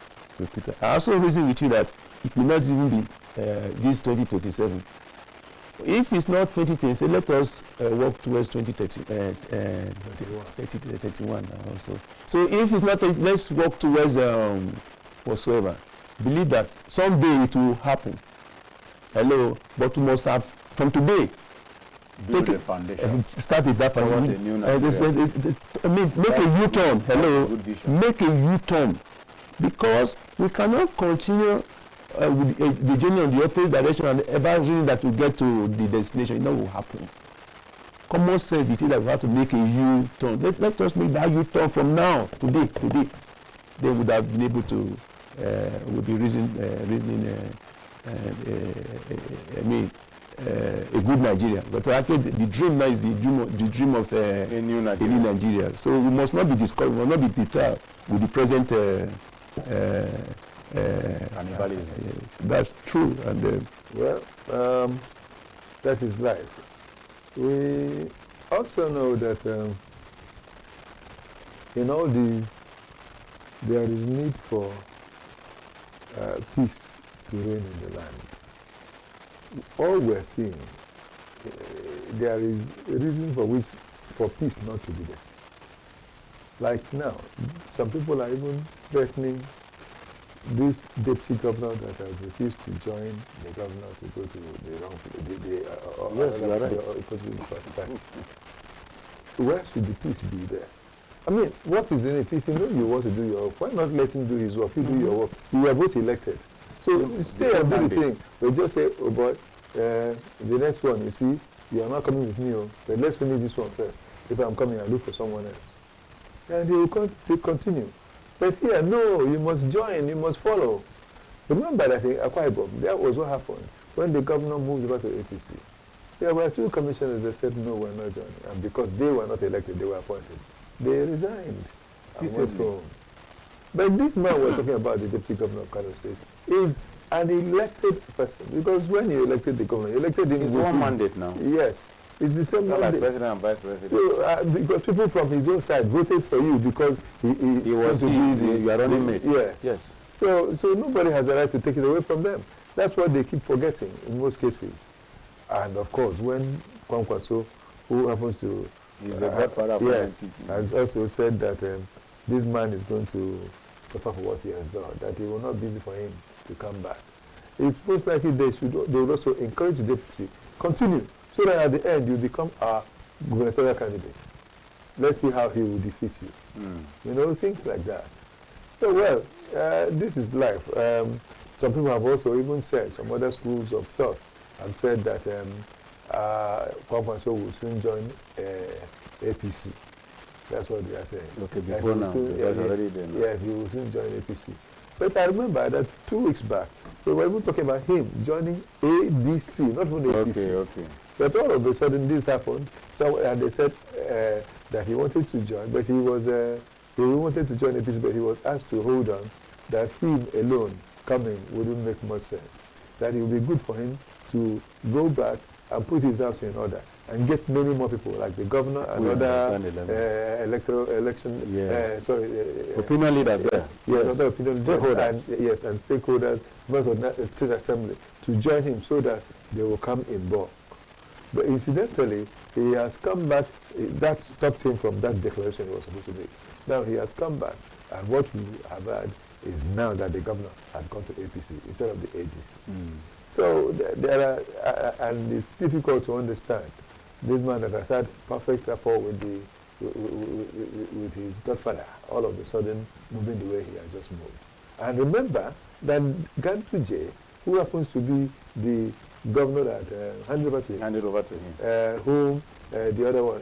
I also reason with you that it may not even be this 2027. If it's not 2020, let us work towards 2031 also. So if it's not, let's work towards whatsoever. Believe that someday it will happen. Hello, but we must have from today. Build a foundation. Start with that foundation. Make a U-turn. Hello, make a U-turn, because we cannot continue with the journey on the opposite direction and ever that we get to the destination. It will happen. Common sense dictates that we have to make a U-turn. Let us make that U-turn from now, today. They would have been able to, would be reasoning, a good Nigeria. But actually, the dream now is the dream of a new Nigeria. So we must not be discouraged, we must not be deterred with the present cannibalism. That's true. And that is life. We also know that in all these, there is need for peace to reign in the land. All we're seeing, there is a reason for peace not to be there. Like now, some people are even threatening this deputy governor that has refused to join the governor to go to the wrong opposite party. Where should the peace be there? I mean, what is in it? If you know you want to do your work, why not let him do his work? You do your work. You are both elected. So stay and do the thing. We just say, oh boy, the next one, you see, you are not coming with me, but let's finish this one first. If I'm coming, I'll look for someone else. And they continue. But here, no, you must join, you must follow. Remember that in Akwa Ibom, that was what happened when the governor moved over to APC. There were two commissioners that said, no, we're not joining. And because they were not elected, they were appointed. They resigned and went home. But this man we're talking about, the deputy governor of Kano State, is an elected person. Because when you elected the governor, you elected him. It's one mandate now. Yes. It's the same Not like mandate. president and vice president. So, because people from his own side voted for you because he was you are running mate. Yes. Yes. So nobody has the right to take it away from them. That's what they keep forgetting in most cases. And of course, when Kwankwaso, who happens to... He's the godfather of yes, NCP. has also said that this man is going to suffer for what he has done, that it will not be easy for him to come back. It's most likely they would also encourage the deputy, continue, so that at the end you become our gubernatorial candidate. Let's see how he will defeat you. You know, things like that. So, well, this is life. Some people have also even said, some other schools of thought have said that Kwankwaso will soon join APC. That's what they are saying. Okay, before now, because already there. Yes, he will soon join APC. But I remember that 2 weeks back, we were even talking about him joining ADC, not even APC. Okay. But all of a sudden this happened. So and they said that he wanted to join, but he wanted to join APC, but he was asked to hold on, that him alone coming wouldn't make much sense. That it would be good for him to go back and put his house in order and get many more people, like the governor and other election, opinion leaders, other opinion leaders, and stakeholders, members of the state assembly, to join him so that they will come in bulk. But incidentally, he has come back. That stopped him from that declaration he was supposed to make. Now he has come back, and what we have heard is now that the governor has gone to APC instead of the ADC. So there are, and it's difficult to understand. This man that has had perfect rapport with his godfather, all of a sudden moving the way he has just moved. And remember that Ganduje, who happens to be the governor that handed over to him, whom the other one,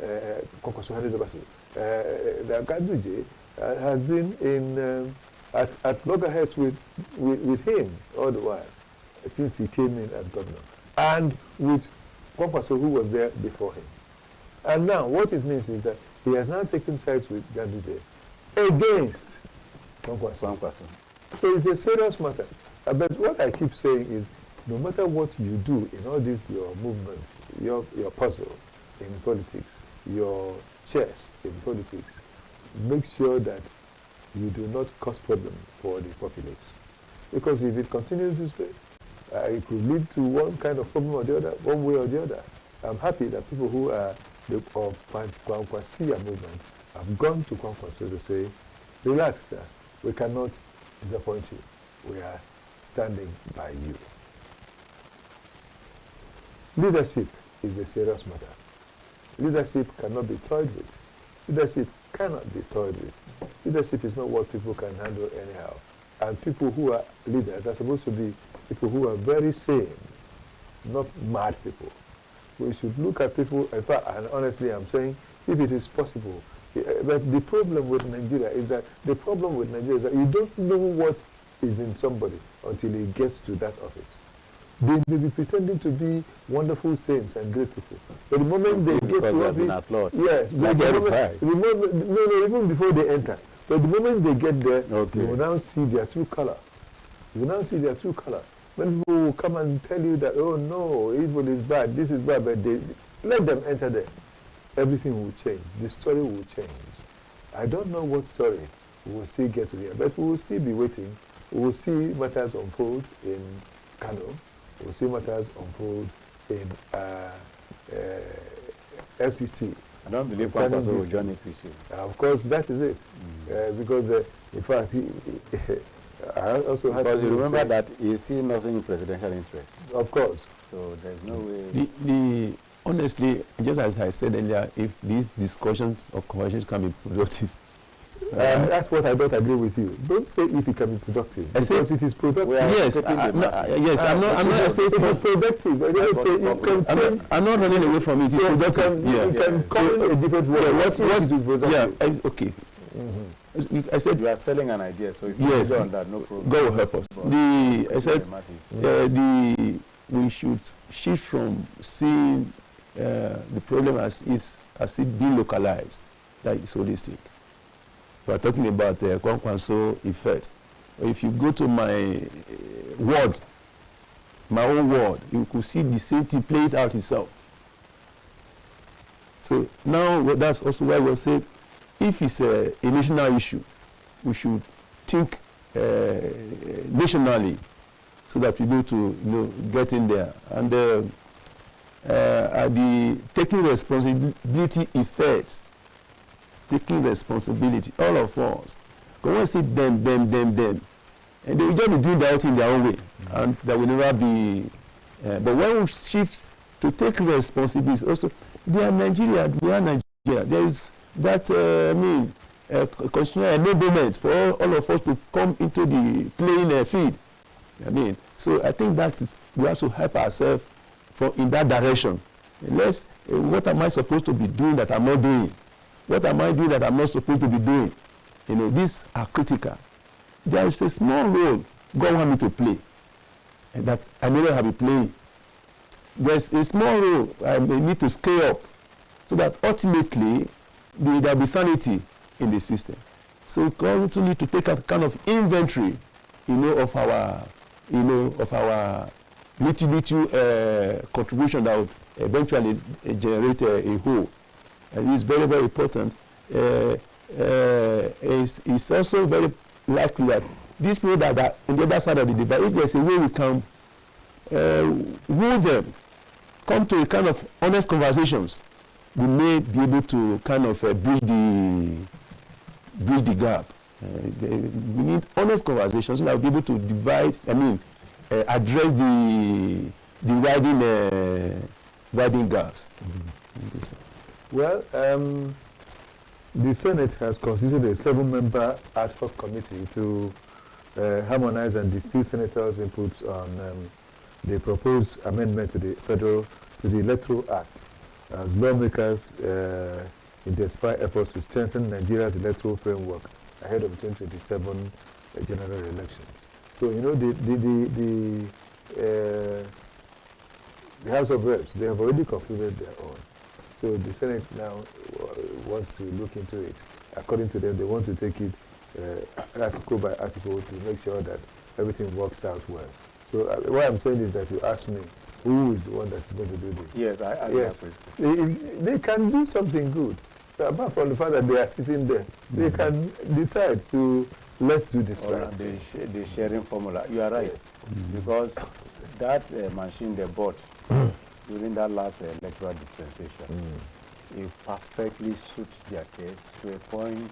Kwankwaso, handed over to, that Ganduje has been in at loggerheads with him all the while, since he came in as governor, and with Kwankwaso, who was there before him. And now what it means is that he has now taken sides with Ganduje against Kwankwaso. So it's a serious matter. But what I keep saying is, no matter what you do in all these your movements, your puzzle in politics, your chess in politics, make sure that you do not cause problem for the populace. Because if it continues this way, it could lead to one kind of problem or the other, one way or the other. I'm happy that people who are of Kwankwasia movement have gone to Kwankwaso to say, relax, sir, we cannot disappoint you. We are standing by you. Leadership is a serious matter. Leadership cannot be toyed with. Leadership cannot be toyed with. Leadership is not what people can handle anyhow. And people who are leaders are supposed to be people who are very sane, not mad people. We should look at people, in fact, and honestly I'm saying, if it is possible. But the problem with Nigeria is that you don't know what is in somebody until he gets to that office. They may be pretending to be wonderful saints and great people. But the moment they get to office, yes, even before they enter. But the moment they get there, you will now see their true color. You will now see their true color. When people will come and tell you that, oh no, evil is bad, this is bad, but they let them enter there. Everything will change. The story will change. I don't know what story we will see get to there, but we will still be waiting. We will see matters unfold in Kano. We will see matters unfold in FCT. I don't believe Kwankwaso will join APC. Of course, that is it. Because, in fact, I also had because you remember that he is still not in presidential interest. Of course. So there's no way. Honestly, just as I said earlier, if these discussions or conversations can be productive, that's what I don't agree with you. Don't say if it can be productive, because it is productive. Yes, I'm not saying it is productive. I don't say you can change. I'm not running away from it. It's productive. You can come in a different way. What's productive? Okay. I said you are selling an idea, so if you go on that, no problem. God will help us. I said we should shift from seeing the problem as it being localized, that is holistic. We are talking about the Kwankwaso effect. If you go to my ward, my own ward, you could see the same thing played out itself. So now that's also why we've said if it's a national issue, we should think nationally so that we go to get in there. And the taking responsibility effect, taking responsibility, all of us. Because when we say them, and they will just be doing that thing their own way, and there will never be. But when we shift to take responsibility, also they are Nigeria, we are Nigeria. There is that constitutional enablement for all of us to come into the playing field. So I think we have to help ourselves in that direction. Unless what am I supposed to be doing that I'm not doing? What am I doing that I'm not supposed to be doing? These are critical. There is a small role God wants me to play that I never have been playing. There's a small role I need to scale up so that ultimately there will be sanity in the system. So we also need to take a kind of inventory, of our little contribution that will eventually generate a whole. And it's very, very important. It's also very likely that these people that are on the other side of the debate, if there's a way we can woo them, come to a kind of honest conversations, we may be able to kind of bridge the gap. We need honest conversations so that we'll be able to address the widening gaps. Well, the Senate has constituted a 7-member ad hoc committee to harmonize and distill senators' inputs on the proposed amendment to the Electoral Act, as lawmakers intensify efforts to strengthen Nigeria's electoral framework ahead of 2027 general elections. So the House of Reps, they have already concluded their own. So the Senate now wants to look into it. According to them, they want to take it article by article to make sure that everything works out well. So what I'm saying is that you ask me, who is the one that's going to do this? Yes, I yes. They can do something good. So apart from the fact that they are sitting there, they can decide to let's do this right. The sharing formula. You are right. Yes. Because that machine they bought during that last electoral dispensation, it perfectly suits their case to a point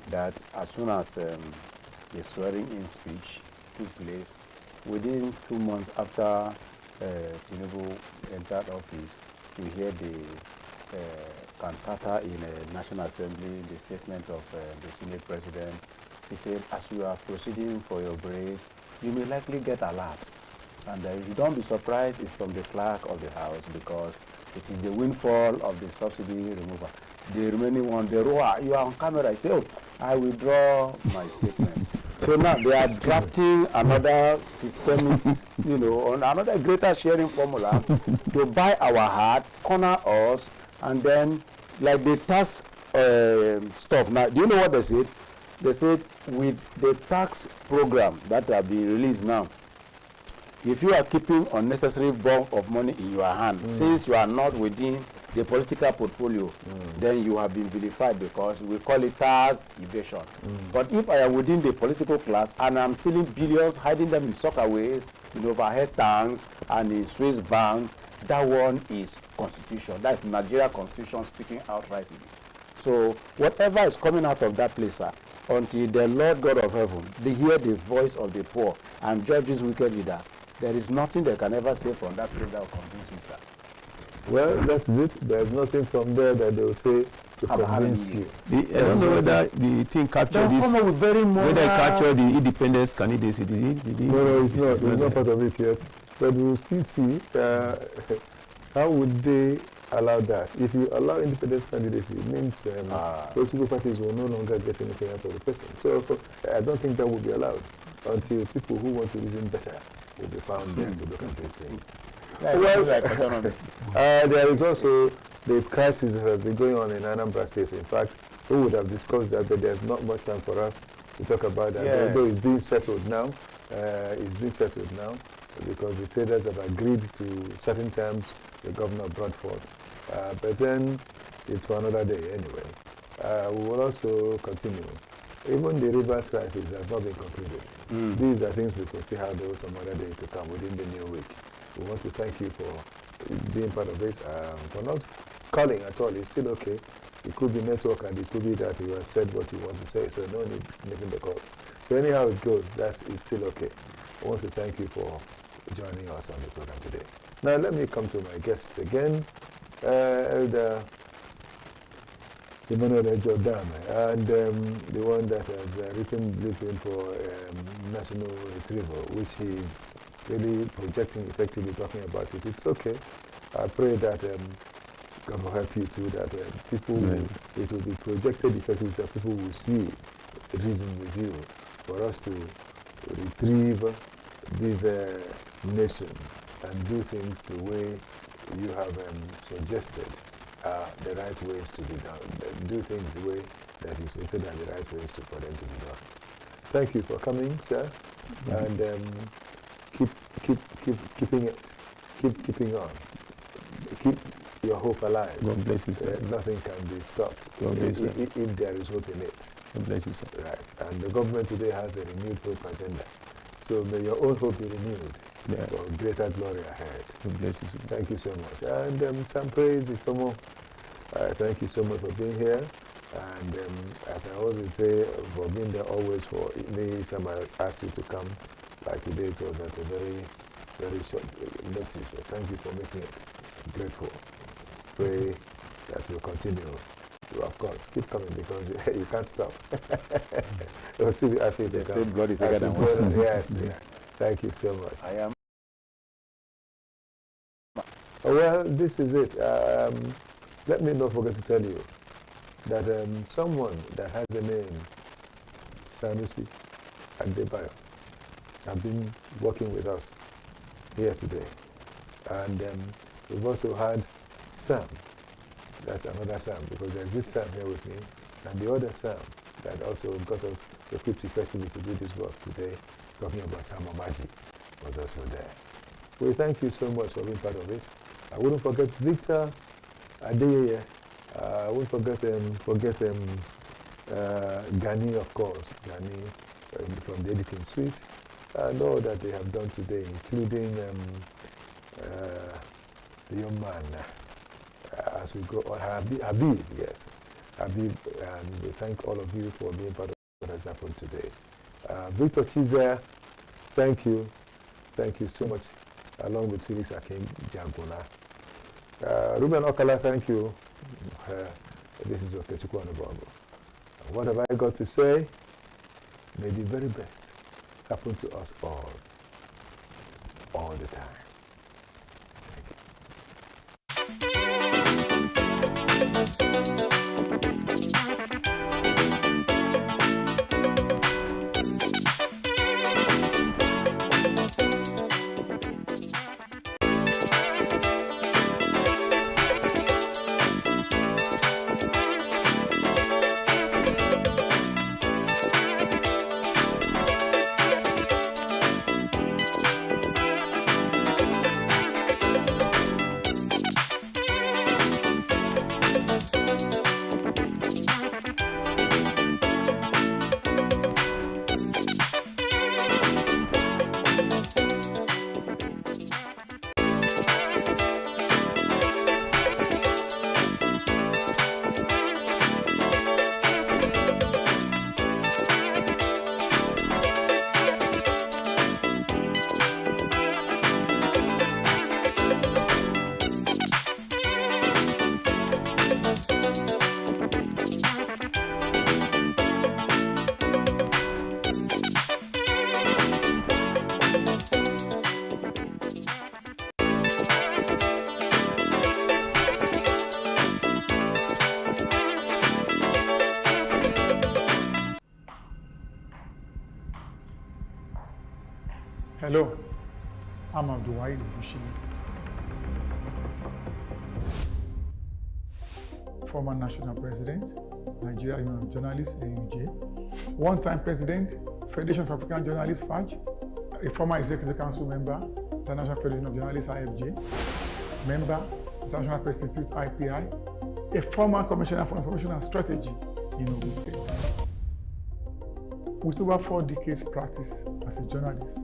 that as soon as the swearing-in speech took place, within 2 months after Tinubu entered office, we hear the cantata in a National Assembly, the statement of the Senate President. He said, as you are proceeding for your break, you may likely get alert. And if you don't be surprised, it's from the clerk of the House because it is the windfall of the subsidy removal. The remaining one, the roar, you are on camera, I say, oh, I withdraw my statement. So now they are drafting another systemic, on another greater sharing formula to buy our heart, corner us, and then like the tax stuff. Now, do you know what they said? They said with the tax program that have been released now, if you are keeping unnecessary bulk of money in your hand, since you are not within the political portfolio, then you have been vilified because we call it tax evasion. But if I am within the political class and I'm stealing billions, hiding them in soccerways, in overhead tanks, and in Swiss banks, that one is constitution. That's Nigeria constitution speaking outrightly. So whatever is coming out of that place, sir, until the Lord God of heaven, they hear the voice of the poor and judge these wicked leaders, there is nothing they can ever say from that place that will convince you, sir. Well, that's it. There's nothing from there that they will say to convince you. I don't know whether the thing captured this. Whether it captured the independence candidacy. No, it's not. It's not part of it yet. But we'll see how would they allow that. If you allow independence candidacy, it means political parties will no longer get anything out of the person. So I don't think that will be allowed until people who want to reason better will be found there to look at these things. Well, there is also the crisis that has been going on in Anambra State. In fact, we would have discussed that, but there's not much time for us to talk about that. Yeah. Although it's being settled now, because the traders have agreed to certain terms the governor brought forth. But then it's for another day anyway. We will also continue. Even the rivers crisis has not been concluded. These are things we could still handle some other day to come within the new week. We want to thank you for being part of it, for not calling at all. It's still okay. It could be network and it could be that you have said what you want to say, so no need making the calls. So anyhow it goes, it's still okay. I want to thank you for joining us on the program today. Now let me come to my guests again. Elder Emmanuel Jordan, and the one that has written blueprint for national retrieval, which is really projecting effectively, talking about it. It's okay. I pray that God will help you too, that people will, it will be projected effectively, that people will see reason with you for us to retrieve this nation and do things the way you have suggested the right ways to be done. Do things the way that you stated are the right ways for them to be done. Thank you for coming, sir, and keeping on. Keep your hope alive. God bless you, sir. Nothing can be stopped if there is hope in it. God bless you, sir. Right. And the government today has a renewed hope agenda. So may your own hope be renewed for greater glory ahead. God bless you, sir. Thank you so much. And some praise, Itomo. Thank you so much for being here. And as I always say, for being there always for me, time I asked you to come, like today, it was at a very, very short notice. So thank you for making it. I'm grateful. Pray that you'll continue to, of course, keep coming because you can't stop. You'll still be asking to come. God is bigger than one. Yes, yeah. Thank you so much. I am. Well, this is it. Let me not forget to tell you that someone that has the name Sanusi Adebayo have been working with us here today. And we've also had Sam. That's another Sam, because there's this Sam here with me, and the other Sam that also got us equipped effectively to do this work today, talking about Sam Omaji, was also there. We thank you so much for being part of it. I wouldn't forget Victor Adeyeye. I wouldn't forget Gani, of course, Gani from the editing suite, and all that they have done today, including the young man, as we go on, Habib, yes. Habib, and we thank all of you for being part of what has happened today. Victor Chizer, thank you. Thank you so much, along with Felix Akin Jagona. Ruben Okala, thank you. This is Okechukwu Anubongo. What have I got to say? May the very best happen to us all the time. Hello, I'm Abdulwahid Odushime, former national president, Nigeria Union of Journalists, AUJ, one-time president, Federation of African Journalists, FAJ, a former executive council member, International Federation of Journalists, IFJ, member, International Press Institute, IPI, a former commissioner for information and strategy in Ogun State. With over 4 decades practice as a journalist,